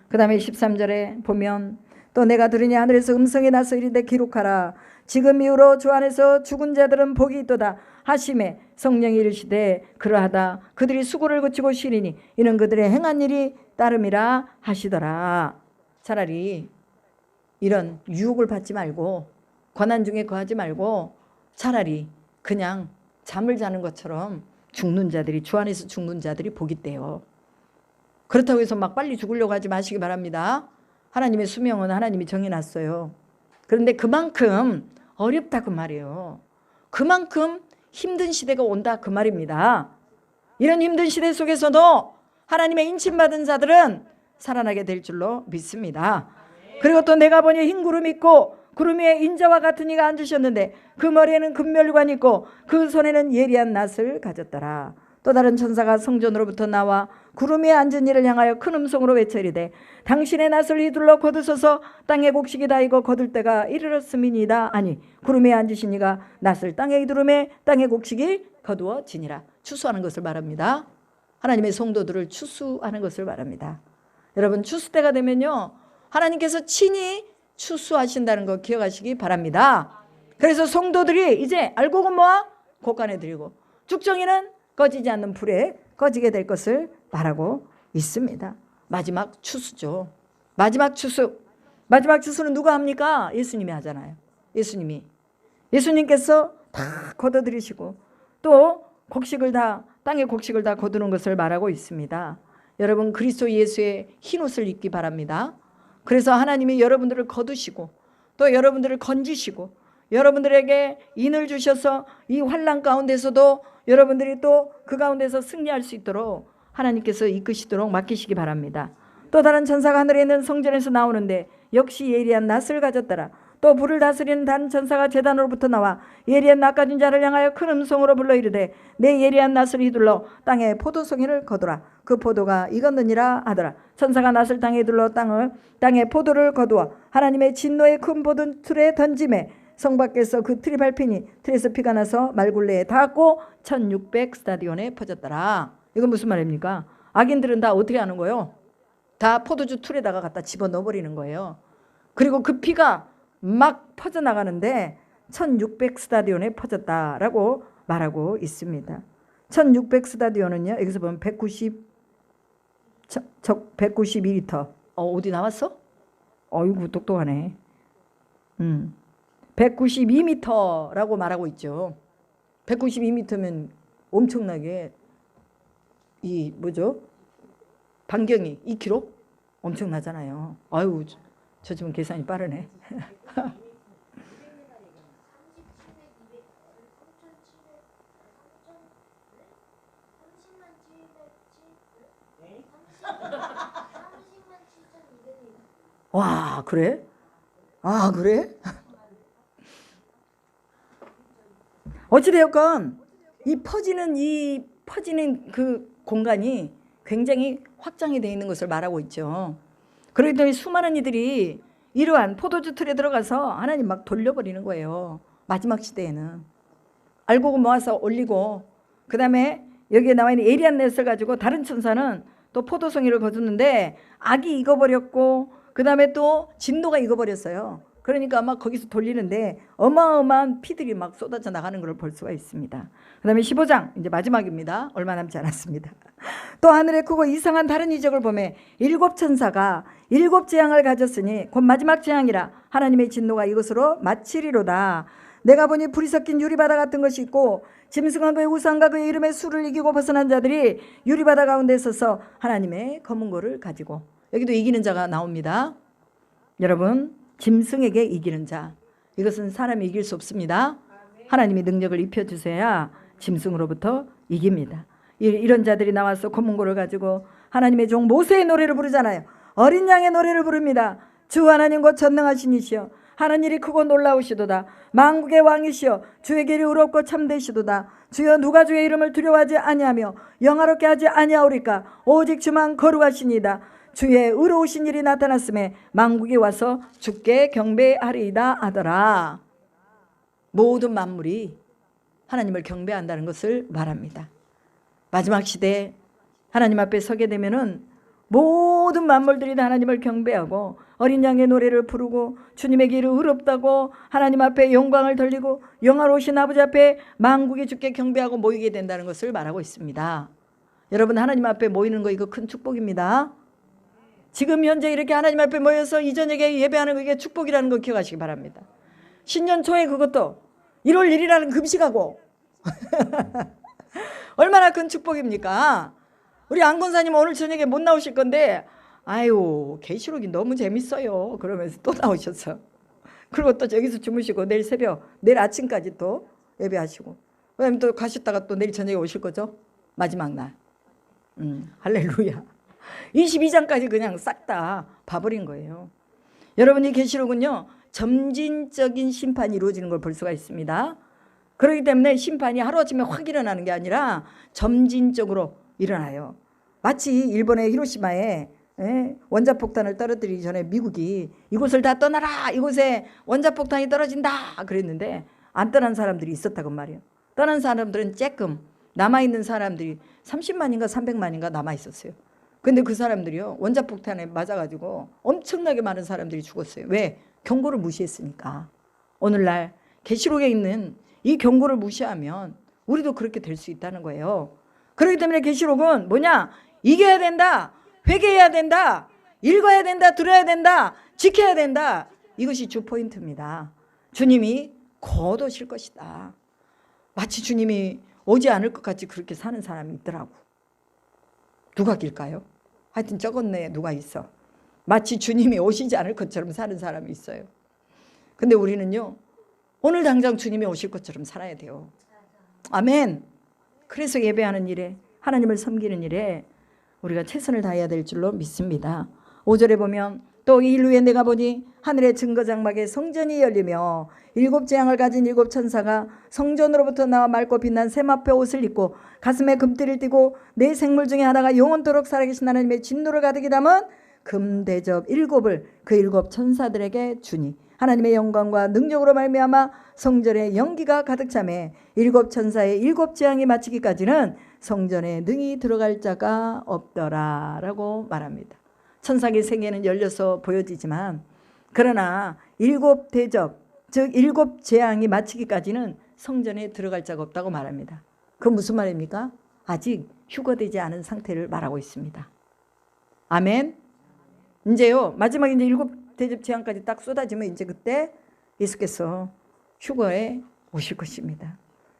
그 다음에 13절에 보면 또 내가 들으니 하늘에서 음성이 나서 이르되 기록하라. 지금 이후로 주 안에서 죽은 자들은 복이 있도다 하심에 성령이 이르시되 그러하다 그들이 수고를 그치고 쉬리니 이는 그들의 행한 일이 따름이라 하시더라. 차라리 이런 유혹을 받지 말고 고난 중에 거하지 말고 차라리 그냥 잠을 자는 것처럼 죽는 자들이, 주 안에서 죽는 자들이 복이 있대요. 그렇다고 해서 막 빨리 죽으려고 하지 마시기 바랍니다. 하나님의 수명은 하나님이 정해놨어요. 그런데 그만큼 어렵다 그 말이에요. 그만큼 힘든 시대가 온다 그 말입니다. 이런 힘든 시대 속에서도 하나님의 인침받은 자들은 살아나게 될 줄로 믿습니다. 그리고 또 내가 보니 흰 구름이 있고 구름 위에 인자와 같은 이가 앉으셨는데 그 머리에는 금멸관이 있고 그 손에는 예리한 낫을 가졌더라. 또 다른 천사가 성전으로부터 나와 구름 위에 앉은 이를 향하여 큰 음성으로 외쳐 이르되 당신의 낫을 휘둘러 거두소서 땅의 곡식이 다 익어 거둘 때가 이르렀음이니이다. 아니 구름 위에 앉으신 이가 낫을 땅에 휘두르매 땅의 곡식이 거두어지니라. 추수하는 것을 말합니다. 하나님의 성도들을 추수하는 것을 말합니다. 여러분 추수 때가 되면요 하나님께서 친히 추수하신다는 거 기억하시기 바랍니다. 그래서 성도들이 이제 알곡은 모아 곡간에 들이고 죽정이는 꺼지지 않는 불에 꺼지게 될 것을 말하고 있습니다. 마지막 추수죠. 마지막 추수. 마지막 추수는 누가 합니까? 예수님이 하잖아요. 예수님께서 다 걷어들이시고 또 곡식을 다 땅의 곡식을 다 거두는 것을 말하고 있습니다. 여러분 그리스도 예수의 흰옷을 입기 바랍니다. 그래서 하나님이 여러분들을 거두시고 또 여러분들을 건지시고 여러분들에게 인을 주셔서 이 환난 가운데서도 여러분들이 또 그 가운데서 승리할 수 있도록 하나님께서 이끄시도록 맡기시기 바랍니다. 또 다른 천사가 하늘에 있는 성전에서 나오는데 역시 예리한 낫을 가졌더라. 또 불을 다스리는 다른 천사가 제단으로부터 나와 예리한 낫 가진 자를 향하여 큰 음성으로 불러 이르되 내 예리한 낫을 휘둘러 땅에 포도송이를 거두라. 그 포도가 익었느니라 하더라. 천사가 낫을 땅에 둘러 땅에 포도를 거두어 하나님의 진노의 큰 포도 틀에 던짐에 성 밖에서 그 틀이 밟히니 틀에서 피가 나서 말굴레에 닿았고 1600 스타디온에 퍼졌더라. 이건 무슨 말입니까? 악인들은 다 어떻게 하는 거예요? 다 포도주 틀에다가 갖다 집어넣어버리는 거예요. 그리고 그 피가 막 퍼져나가는데 1600 스타디온에 퍼졌다라고 말하고 있습니다. 1600 스타디온은요 여기서 보면 192리터. 어디 나왔어? 어이구 똑똑하네. 192m라고 말하고 있죠. 192m면 엄청나게 이 뭐죠? 반경이 2km? 엄청나잖아요. 아유 저 지금 계산이 빠르네. 와 그래? 아 그래? 어찌되었건 이 퍼지는 그 공간이 굉장히 확장이 되어 있는 것을 말하고 있죠. 그러기 때문에 수많은 이들이 이러한 포도주 틀에 들어가서 하나님 막 돌려버리는 거예요. 마지막 시대에는 알곡을 모아서 올리고 그 다음에 여기에 나와 있는 예리한 낫을 가지고 다른 천사는 또 포도송이를 거두는데 악이 익어버렸고 그 다음에 또 진노가 익어버렸어요. 그러니까 막 거기서 돌리는데 어마어마한 피들이 막 쏟아져 나가는 걸 볼 수가 있습니다. 그 다음에 15장 이제 마지막입니다. 얼마 남지 않았습니다. 또 하늘에 크고 이상한 다른 이적을 보매 7 천사가 7 재앙을 가졌으니 곧 마지막 재앙이라 하나님의 진노가 이것으로 마치리로다. 내가 보니 불이 섞인 유리바다 같은 것이 있고 짐승과 그의 우상과 그의 이름의 수를 이기고 벗어난 자들이 유리바다 가운데 서서 하나님의 검은 고를 가지고 여기도 이기는 자가 나옵니다. 여러분 짐승에게 이기는 자 이것은 사람이 이길 수 없습니다. 하나님이 능력을 입혀주셔야 짐승으로부터 이깁니다. 이런 자들이 나와서 검은 고를 가지고 하나님의 종 모세의 노래를 부르잖아요. 어린 양의 노래를 부릅니다. 주 하나님 곧 전능하신 이시여 하는 일이 크고 놀라우시도다. 만국의 왕이시여 주의 길이 의롭고 참되시도다. 주여 누가 주의 이름을 두려워하지 아니하며 영화롭게 하지 아니하오리까. 오직 주만 거룩하시니이다. 주의 의로우신 일이 나타났음에 만국이 와서 주께 경배하리이다 하더라. 모든 만물이 하나님을 경배한다는 것을 말합니다. 마지막 시대에 하나님 앞에 서게 되면은 모든 만물들이 다 하나님을 경배하고 어린 양의 노래를 부르고 주님의 길이 의롭다고 하나님 앞에 영광을 돌리고 영화로우신 아버지 앞에 만국이 주께 경배하고 모이게 된다는 것을 말하고 있습니다. 여러분 하나님 앞에 모이는 거 이거 큰 축복입니다. 지금 현재 이렇게 하나님 앞에 모여서 이 저녁에 예배하는 거 이게 축복이라는 거 기억하시기 바랍니다. 신년 초에 그것도 1월 1일이라는 금식하고 얼마나 큰 축복입니까? 우리 안권사님 오늘 저녁에 못 나오실 건데 아유 계시록이 너무 재밌어요 그러면서 또 나오셨어. 그리고 또 여기서 주무시고 내일 새벽 내일 아침까지 또 예배하시고 그다음에 또 가셨다가 또 내일 저녁에 오실 거죠. 마지막 날 할렐루야. 22장까지 그냥 싹 다 봐버린 거예요. 여러분, 이 계시록은요, 점진적인 심판이 이루어지는 걸 볼 수가 있습니다. 그렇기 때문에 심판이 하루아침에 확 일어나는 게 아니라 점진적으로 일어나요. 마치 일본의 히로시마에 원자폭탄을 떨어뜨리기 전에 미국이 이곳을 다 떠나라, 이곳에 원자폭탄이 떨어진다 그랬는데 안 떠난 사람들이 있었다고 말이에요. 떠난 사람들은 쬐끔, 남아있는 사람들이 30만인가 300만인가 남아있었어요. 근데 그 사람들이요, 원자폭탄에 맞아가지고 엄청나게 많은 사람들이 죽었어요. 왜? 경고를 무시했으니까. 오늘날 계시록에 있는 이 경고를 무시하면 우리도 그렇게 될 수 있다는 거예요. 그렇기 때문에 계시록은 뭐냐? 이겨야 된다, 회개해야 된다, 읽어야 된다, 들어야 된다, 지켜야 된다. 이것이 주 포인트입니다. 주님이 곧 오실 것이다. 마치 주님이 오지 않을 것 같이 그렇게 사는 사람이 있더라고. 누가 길까요? 하여튼 적었네. 누가 있어. 마치 주님이 오시지 않을 것처럼 사는 사람이 있어요. 근데 우리는요, 오늘 당장 주님이 오실 것처럼 살아야 돼요. 아멘. 그래서 예배하는 일에, 하나님을 섬기는 일에 우리가 최선을 다해야 될 줄로 믿습니다. 5절에 보면 또 이 일 후에 내가 보니 하늘의 증거장막에 성전이 열리며 7 재앙을 가진 7 천사가 성전으로부터 나와 맑고 빛난 세마포 옷을 입고 가슴에 금띠를 띠고 네 생물 중에 하나가 영원토록 살아계신 하나님의 진노를 가득히 담은 금대접 7을 그 7 천사들에게 주니 하나님의 영광과 능력으로 말미암아 성전에 연기가 가득 차매 7 천사의 7 재앙이 마치기까지는 성전에 능히 들어갈 자가 없더라 라고 말합니다. 천사의 세계는 열려서 보여지지만 그러나 7 대접, 즉 7 재앙이 마치기까지는 성전에 들어갈 자가 없다고 말합니다. 그건 무슨 말입니까? 아직 휴거되지 않은 상태를 말하고 있습니다. 아멘. 이제요, 마지막에 이제 7 대접 재앙까지 딱 쏟아지면 이제 그때 예수께서 휴거에 오실 것입니다.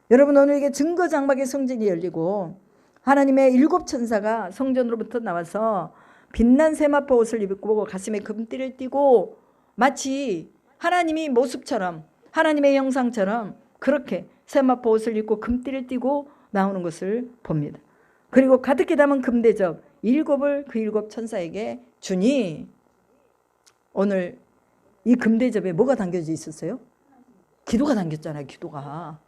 여러분, 오늘 이게 증거장막의 성전이 열리고 하나님의 7 천사가 성전으로부터 나와서 빛난 세마포 옷을 입고 가슴에 금띠를 띠고 마치 하나님이 모습처럼, 하나님의 형상처럼 그렇게 세마포 옷을 입고 금띠를 띠고 나오는 것을 봅니다. 그리고 가득히 담은 금대접 7을 그 7 천사에게 주니, 오늘 이 금대접에 뭐가 담겨져 있었어요? 기도가 담겼잖아요. 기도가.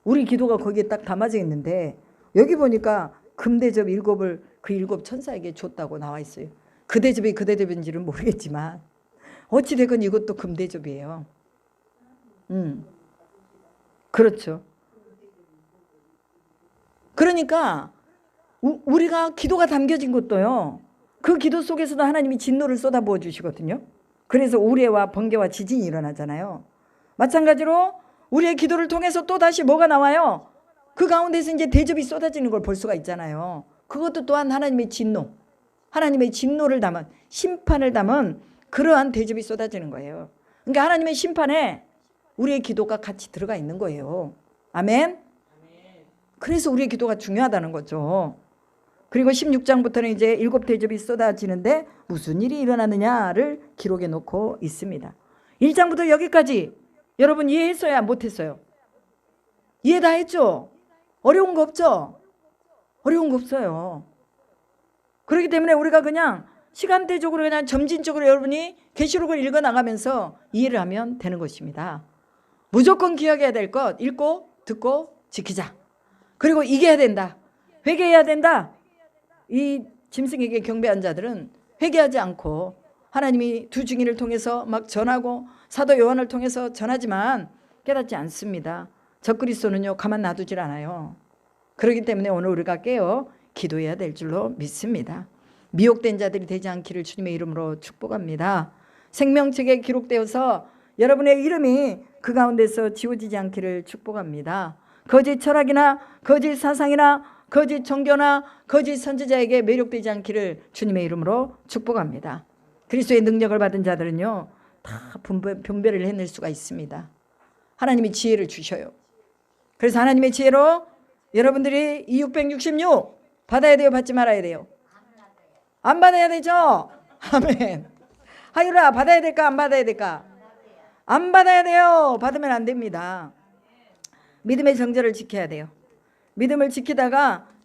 우리 기도가 거기에 딱 담아져 있는데 여기 보니까 금대접 7을 그 7 천사에게 줬다고 나와 있어요. 그 대접이 그 대접인지는 모르겠지만 어찌되건 이것도 금대접이에요. 그렇죠. 그러니까 우리가 기도가 담겨진 것도요, 그 기도 속에서도 하나님이 진노를 쏟아부어 주시거든요. 그래서 우레와 번개와 지진이 일어나잖아요. 마찬가지로 우리의 기도를 통해서 또 다시 뭐가 나와요? 그 가운데서 이제 대접이 쏟아지는 걸 볼 수가 있잖아요. 그것도 또한 하나님의 진노, 하나님의 진노를 담은, 심판을 담은 그러한 대접이 쏟아지는 거예요. 그러니까 하나님의 심판에 우리의 기도가 같이 들어가 있는 거예요. 아멘. 그래서 우리의 기도가 중요하다는 거죠. 그리고 16장부터는 이제 7 대접이 쏟아지는데 무슨 일이 일어나느냐를 기록해 놓고 있습니다. 1장부터 여기까지 여러분 이해했어요? 못했어요? 이해 다 했죠? 어려운 거 없죠? 어려운 거 없어요. 그렇기 때문에 우리가 그냥 시간대적으로 그냥 점진적으로 여러분이 계시록을 읽어 나가면서 이해를 하면 되는 것입니다. 무조건 기억해야 될 것 읽고 듣고 지키자. 그리고 이겨야 된다. 회개해야 된다. 이 짐승에게 경배한 자들은 회개하지 않고 하나님이 두 증인을 통해서 막 전하고 사도 요한을 통해서 전하지만 깨닫지 않습니다. 적그리스도는요 가만 놔두질 않아요. 그렇기 때문에 오늘 우리가 깨어 기도해야 될 줄로 믿습니다. 미혹된 자들이 되지 않기를 주님의 이름으로 축복합니다. 생명책에 기록되어서 여러분의 이름이 그 가운데서 지워지지 않기를 축복합니다. 거짓 철학이나 거짓 사상이나 거짓 종교나 거짓 선지자에게 매력되지 않기를 주님의 이름으로 축복합니다. 그리스도의 능력을 받은 자들은요 다 분별을 해낼 수가 있습니다. 하나님이 지혜를 주셔요. 그래서 하나님의 지혜로 여러분들이 이 666 받아야 돼요? 받지 말아야 돼요? 안 받아야 되죠? 아멘. 하유라, 받아야 될까? 안 받아야 될까? 안 받아야 돼요. 받으면 안 됩니다. 믿음의 정절을 지켜야 돼요. 믿음을 지키다가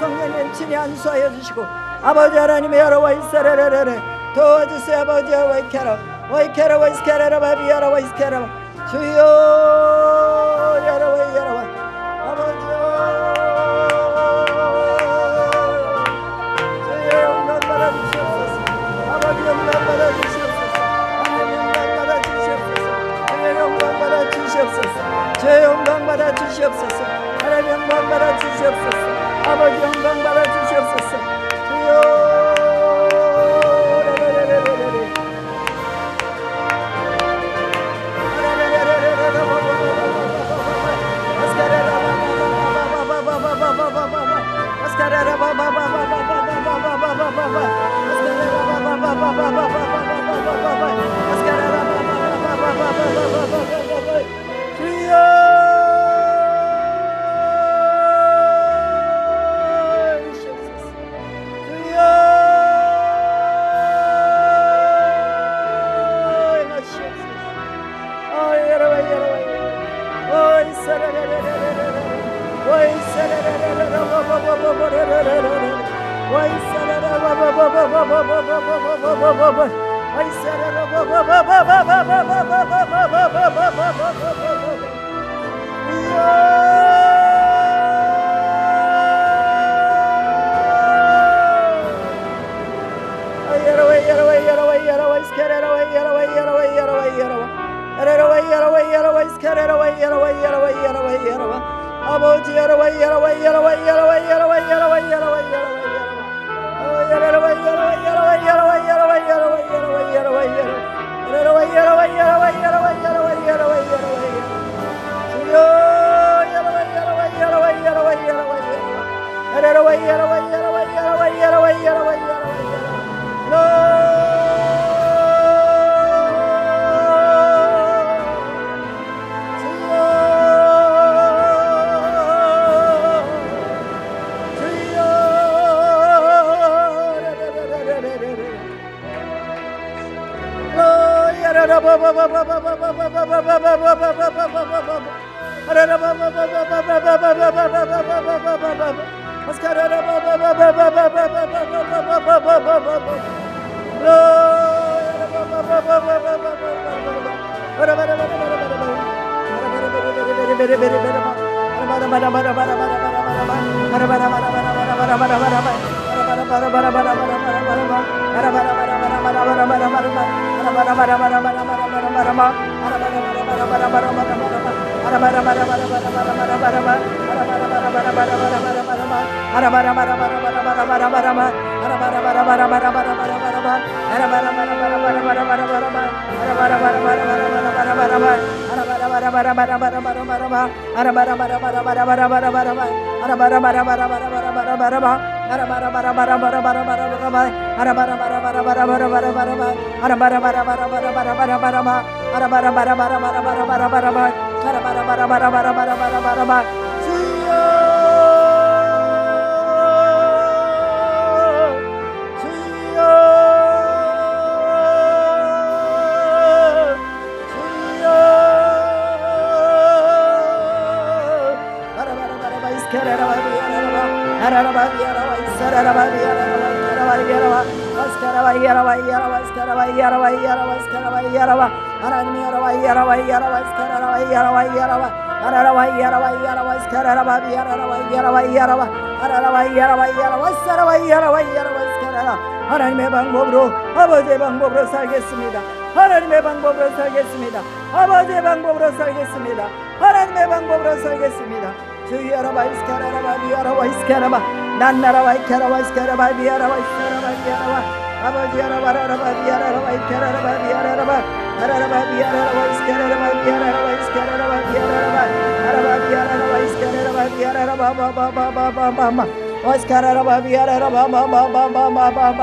성령님 친히 안수하여 주시고 아버지 하나님의 여러와 이스라엘을 도와주세요. 아버지 와이케라 와이케라 와이스케라 바비야라 와이스케라 주여 여러와 여러와 아버지 주여 영광 받아 주시옵소서. 아버지 영광 받아 주시옵소서. 하나님 영광 받아 주시옵소서. 주여 영광 받아 주시옵소서. 주여 영광 받아 주시옵소서. 하나님 영광 받아 주시옵소서. 아버지 영광 받아 주시옵소서. 주여 아버지 하나님의 방법으로 아버지의 방법으로 살겠습니다. 하나님의 방법으로 살겠습니다. 아버지의 방법으로 살겠습니다. 하나님의 방법으로 살겠습니다. 주여라바 이스카라바 비아라바 이스카라바 난나라바 이카라바 이스카라바 비아라바 이스카라바 비아라바 아버지 야라바라바 비아라바 이카라바 비아라바 아라라바 비아라바 이스카라바 비아라바 이스카라바 비아라바 아라바 비아라바 이스카라바 비아라바 바바바바바바바 오스카라바 비아라바 바바바바바바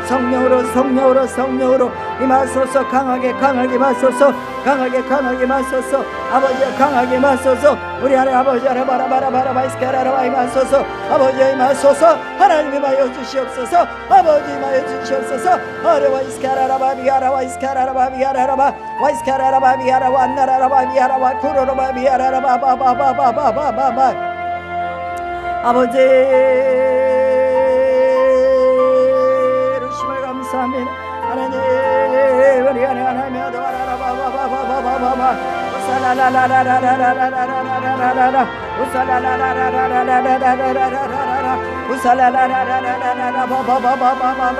성령으로 성령으로 성령으로 임하소서. 강하게 강하게 임하소서. 강하게 강하게 임하소서. 아버지 강하게 임하소서. 우리 하나님 아버지 바라바라바라바 이스카라바 임하소서. 아버지 임하소서. 하나님 임하여 주시옵소서. 아버지 임하여 주시옵소서. 아라바 이스카라바 비아라바 이스카라바 비아라바 와이스카라바 비아라바 안나라바 비아라바 쿠로라바 비아라바 바바바바바바바 아버지 주심을 감사합니다. 하나님 우리 안에 하나님 바바바바바바바바바 우살라라라라라라라라라라라라 우살라라라라라라라라라라라 우살라라라라라라라라 바바바바바바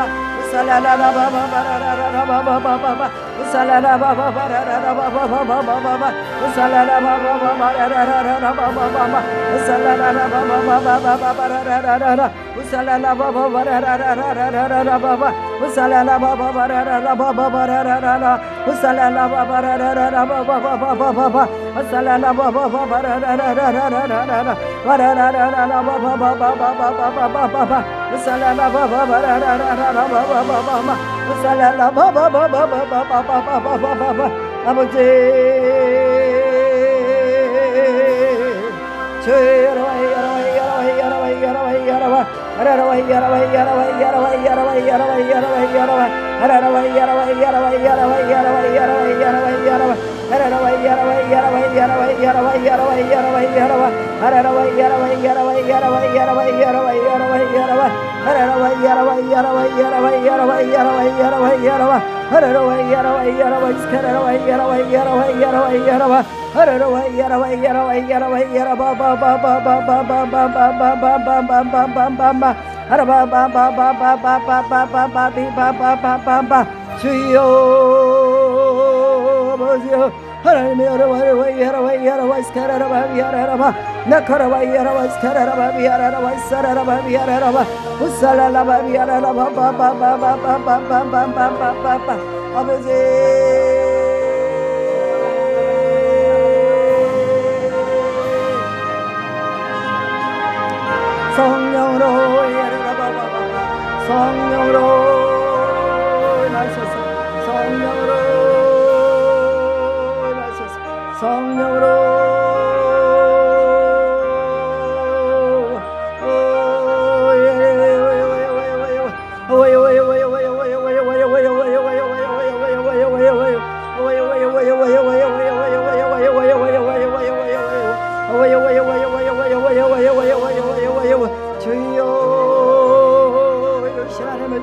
우살라라라바바바라라라바바바바 우살라라바바바라라라바바바바바 우살라라바바바라라라라바바바바 우살라라바바바바바라라라라 우살라라바바바라라라라라바바 우살라라바바바라라라바바바라라라 우살라라바바라라라바바바바바 우살라라바바바라라라라라라 와라라라라바바바바바바바바 우살라라바바라라라라바바바바 우살라라바바바바바바바바바 아버지 주여라와 야라와 야라와 야라와 야라와 야라와 주여 아버지여 하나님의 여러와 스카라라바 비아라라바 나카라바 이아라바 스카라라바 비아라라바 사라라바 비아라라바 우살라라바 비아라라바 바바바바바바바바바바바 아버지 성령으로 성령으로 나셔서 성령으로 나셔서 성령으로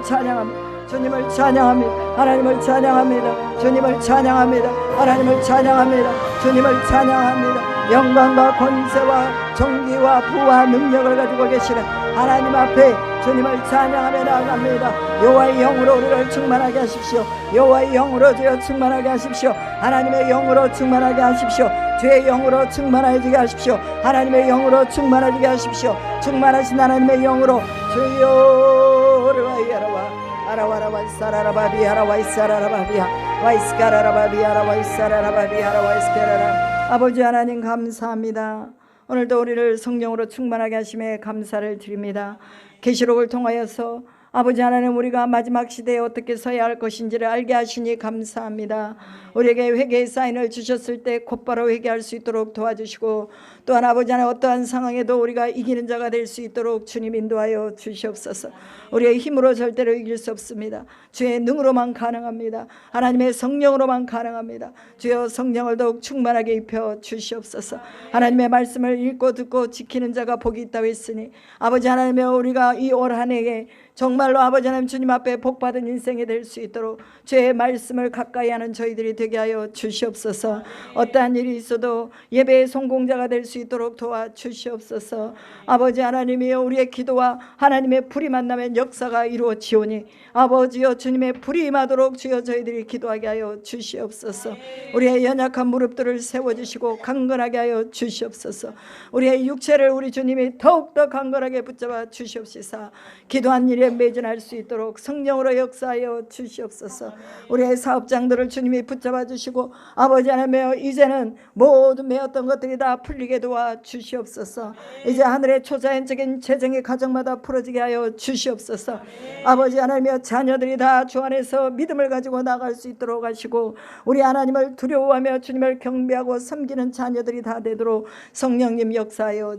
찬양합니다. 주님을 찬양합니다. 하나님을 찬양합니다. 주님을 찬양합니다. 하나님을 찬양합니다. 주님을 찬양합니다. 영광과 권세와 존귀와 부와 능력을 가지고 계시는 하나님 앞에 주님을 찬양하며 나아갑니다. 여호와의 영으로 우리를 충만하게 하십시오. 여호와의 영으로 주여 충만하게 하십시오. 하나님의 영으로 충만하게 하십시오. 주의 영으로 충만하게 하십시오. 하나님의 영으로 충만하게 하십시오. 충만하신 하나님의 영으로 주여 아라와라와 사라라바비아라 와이사라라바비아 와이스카라라바비아라 와이사라라바비아라 와이스카라라. 아버지 하나님 감사합니다. 오늘도 우리를 성령으로 충만하게 하심에 감사를 드립니다. 계시록을 통하여서 아버지 하나님 우리가 마지막 시대에 어떻게 서야 할 것인지를 알게 하시니 감사합니다. 우리에게 회개의 사인을 주셨을 때 곧바로 회개할 수 있도록 도와주시고 또한 아버지 하나님 어떠한 상황에도 우리가 이기는 자가 될 수 있도록 주님 인도하여 주시옵소서. 우리의 힘으로 절대로 이길 수 없습니다. 주의 능으로만 가능합니다. 하나님의 성령으로만 가능합니다. 주여 성령을 더욱 충만하게 입혀 주시옵소서. 하나님의 말씀을 읽고 듣고 지키는 자가 복이 있다고 했으니 아버지 하나님의 우리가 이 올 한 해에 정말로 아버지 하나님 주님 앞에 복받은 인생이 될 수 있도록 주의 말씀을 가까이 하는 저희들이 되게 하여 주시옵소서. 어떠한 일이 있어도 예배의 성공자가 될 수 있도록 도와주시옵소서. 아버지 하나님이여 우리의 기도와 하나님의 불이 만나면 역사가 이루어지오니 아버지여 주님의 불이 임하도록 주여 저희들이 기도하게 하여 주시옵소서. 우리의 연약한 무릎들을 세워주시고 강건하게 하여 주시옵소서. 우리의 육체를 우리 주님이 더욱더 강건하게 붙잡아 주시옵시사 기도한 일에 매진할 수 있도록 성령으로 역사하여 주시옵소서. 우리의 사업장들을 주님이 붙잡아 주시고 아버지 하나님여 이제는 모든 매었던 것들이 다 풀리게 도와 주시옵소서. 이제 하늘의 초자연적인 재정이 가정마다 풀어지게 하여 주시옵소서. 아버지 하나님여 자녀들이 다 주 안에서 믿음을 가지고 나갈 수 있도록 하시고 우리 하나님을 두려워하며 주님을 경배하고 섬기는 자녀들이 다 되도록 성령님 역사하여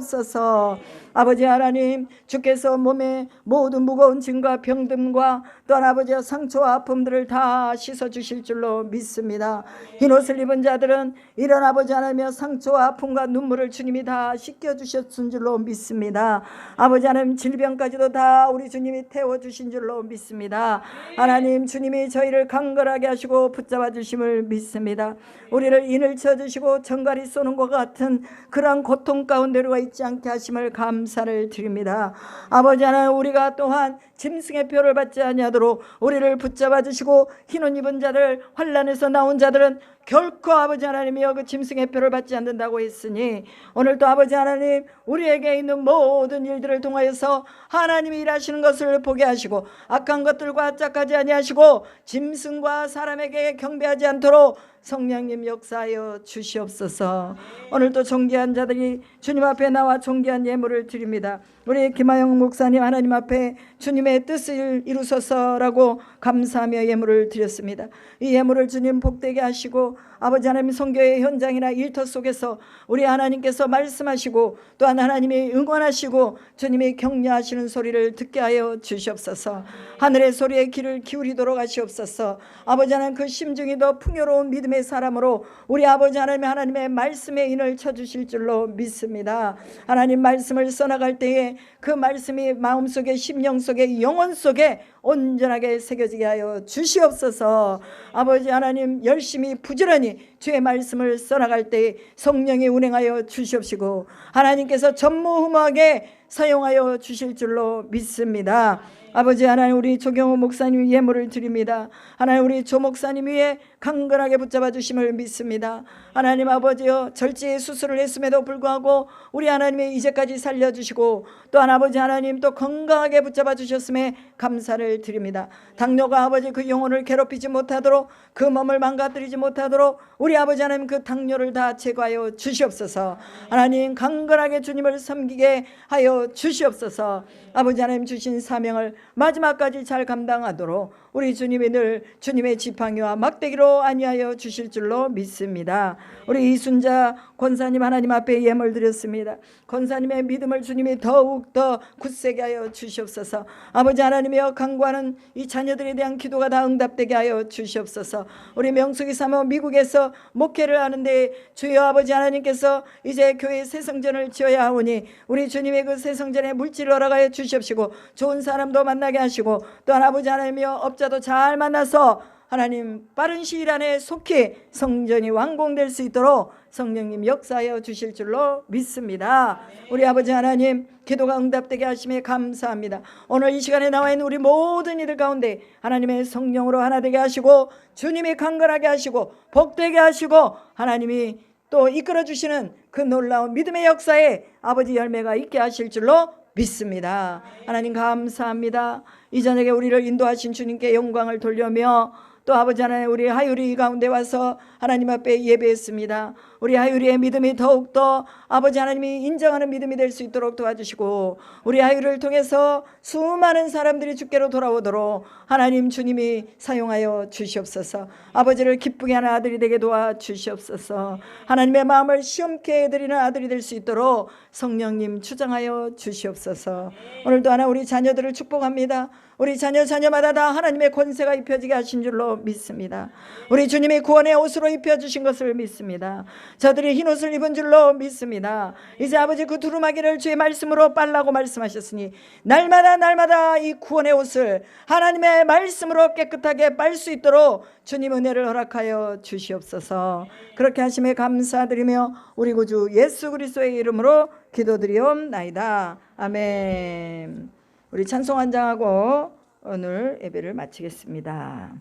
주시옵소서. 아버지 하나님 주께서 몸에 모든 무거운 짐과 병듦과 또한 아버지의 상처와 아픔들을 다 씻어주실 줄로 믿습니다. 흰옷을 입은 자들은 이런 아버지 하나님의 상처와 아픔과 눈물을 주님이 다 씻겨주셨은 줄로 믿습니다. 아버지 하나님 질병까지도 다 우리 주님이 태워주신 줄로 믿습니다. 하나님 주님이 저희를 강건하게 하시고 붙잡아 주심을 믿습니다. 우리를 인을 쳐주시고 정갈이 쏘는 것 같은 그러한 고통 가운데로가 있지 않게 하심을 감사를 드립니다. 아버지 하나님 우리가 또한 짐승의 표를 받지 아니하도록 우리를 붙잡아 주시고 흰옷 입은 자들 환난에서 나온 자들은 결코 아버지 하나님이여 그 짐승의 표를 받지 않는다고 했으니 오늘도 아버지 하나님 우리에게 있는 모든 일들을 통하여서 하나님이 일하시는 것을 보게 하시고 악한 것들과 짝하지 아니하시고 짐승과 사람에게 경배하지 않도록 성령님 역사하여 주시옵소서. 오늘도 존귀한 자들이 주님 앞에 나와 존귀한 예물을 드립니다. 우리 김하영 목사님 하나님 앞에 주님의 뜻을 이루소서라고 감사하며 예물을 드렸습니다. 이 예물을 주님 복되게 하시고 아버지 하나님 선교의 현장이나 일터 속에서 우리 하나님께서 말씀하시고 또한 하나님이 응원하시고 주님이 격려하시는 소리를 듣게 하여 주시옵소서. 하늘의 소리에 귀를 기울이도록 하시옵소서. 아버지 하나님 그 심중이 더 풍요로운 믿음의 사람으로 우리 아버지 하나님의 말씀에 인을 쳐주실 줄로 믿습니다. 하나님 말씀을 써나갈 때에 그 말씀이 마음속에 심령 속에 영혼 속에 온전하게 새겨지게 하여 주시옵소서. 아버지 하나님 열심히 부지런히 주의 말씀을 써나갈 때 성령이 운행하여 주시옵시고 하나님께서 전무후무하게 사용하여 주실 줄로 믿습니다. 아버지 하나님 우리 조경호 목사님 예물을 드립니다. 하나님 우리 조 목사님 위에 강건하게 붙잡아 주심을 믿습니다. 하나님 아버지여 절제의 수술을 했음에도 불구하고 우리 하나님이 이제까지 살려주시고 또한 아버지 하나님 또 건강하게 붙잡아 주셨음에 감사를 드립니다. 당뇨가 아버지 그 영혼을 괴롭히지 못하도록 그 몸을 망가뜨리지 못하도록 우리 아버지 하나님 그 당뇨를 다 제거하여 주시옵소서. 하나님 강건하게 주님을 섬기게 하여 주시옵소서. 아버지 하나님 주신 사명을 마지막까지 잘 감당하도록 우리 주님이 늘 주님의 지팡이와 막대기로 안위하여 주실 줄로 믿습니다. 우리 이순자 권사님 하나님 앞에 예물 드렸습니다. 권사님의 믿음을 주님이 더욱 더 굳세게 하여 주시옵소서. 아버지 하나님이여 간구하는 이 자녀들에 대한 기도가 다 응답되게 하여 주시옵소서. 우리 명숙이 사모 미국에서 목회를 하는데 주여 아버지 하나님께서 이제 교회 새성전을 지어야 하오니 우리 주님의 그 새성전에 물질을 허락하여 주시옵시고 좋은 사람도 만나게 하시고 또한 아버지 하나님이여 업자도 잘 만나서 하나님 빠른 시일 안에 속히 성전이 완공될 수 있도록 성령님 역사하여 주실 줄로 믿습니다. 우리 아버지 하나님 기도가 응답되게 하심에 감사합니다. 오늘 이 시간에 나와 있는 우리 모든 이들 가운데 하나님의 성령으로 하나 되게 하시고 주님이 강건하게 하시고 복되게 하시고 하나님이 또 이끌어 주시는 그 놀라운 믿음의 역사에 아버지 열매가 있게 하실 줄로 믿습니다. 하나님 감사합니다. 이 저녁에 우리를 인도하신 주님께 영광을 돌려며 또 아버지 하나님 우리 하율이 가운데 와서 하나님 앞에 예배했습니다. 우리 하율이의 믿음이 더욱더 아버지 하나님이 인정하는 믿음이 될 수 있도록 도와주시고 우리 하율을 통해서 수많은 사람들이 주께로 돌아오도록 하나님 주님이 사용하여 주시옵소서. 아버지를 기쁘게 하는 아들이 되게 도와주시옵소서. 하나님의 마음을 시험케 해드리는 아들이 될 수 있도록 성령님 주장하여 주시옵소서. 오늘도 하나 우리 자녀들을 축복합니다. 우리 자녀마다 다 하나님의 권세가 입혀지게 하신 줄로 믿습니다. 우리 주님이 구원의 옷으로 입혀주신 것을 믿습니다. 저들이 흰 옷을 입은 줄로 믿습니다. 이제 아버지 그 두루마기를 주의 말씀으로 빨라고 말씀하셨으니 날마다 이 구원의 옷을 하나님의 말씀으로 깨끗하게 빨 수 있도록 주님 은혜를 허락하여 주시옵소서. 그렇게 하심에 감사드리며 우리 구주 예수 그리스도의 이름으로 기도드리옵나이다. 아멘. 우리 찬송 한 장하고 오늘 예배를 마치겠습니다.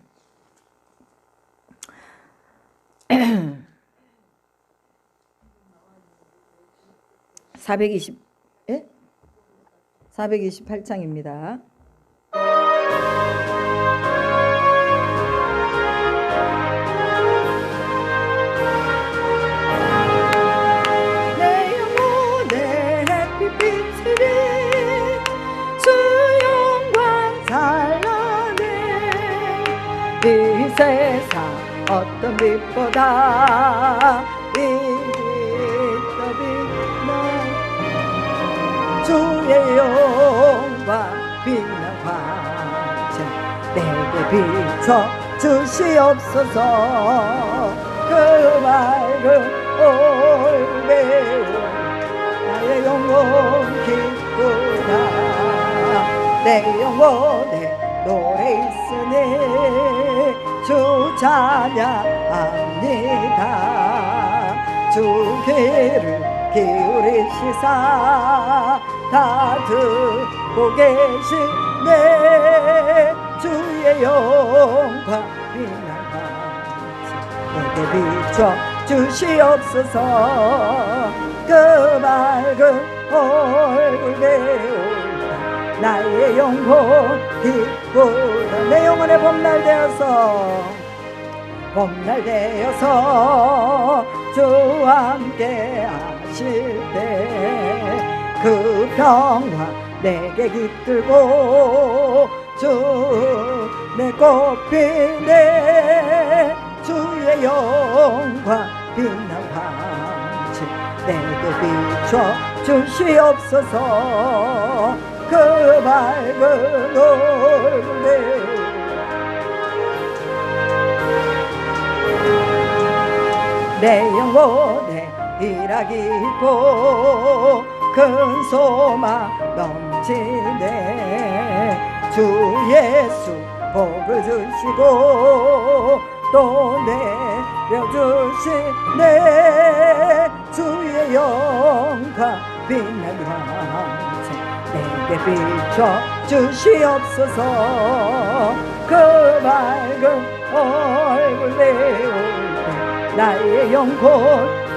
428장입니다. 내 영혼의 햇빛이 주 영광 찬란해 이 세상 어떤 빛보다 이 빛더 빛나 주의 영광 빛난 광채 내게 비춰 주시옵소서. 그 맑은 얼굴 나의 영혼 기쁘다. 내 영혼에 노래 있으니 주 찬양합니다. 주 귀를 기울이시사 다 듣고 계시네. 주의 영광 빛난 광채 내게 비춰 주시옵소서. 그 맑은 얼굴 내올라 나의 영혼 기쁘다. 내 영혼의 봄날 되어서 주와 함께 하실 때 그 평화 내게 깃들고 주 내 꽃피네 주의 주의 영광 빛난 황제 내게 비춰 주시옵소서. 그 밝은 얼굴에 내 영혼에 희락이 있고 큰 소망 넘치네. 주 예수 복을 주시고 또 내려주시네. 주의 영광 빛난 황제 내게 비춰 주시옵소서. 그 밝은 얼굴 내올 때 나의 영혼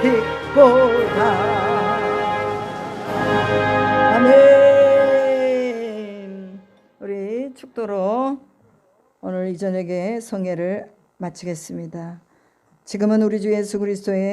기쁘다. 아멘. 우리 축도로 오늘 이 저녁에 성회를 마치겠습니다. 지금은 우리 주 예수 그리스도의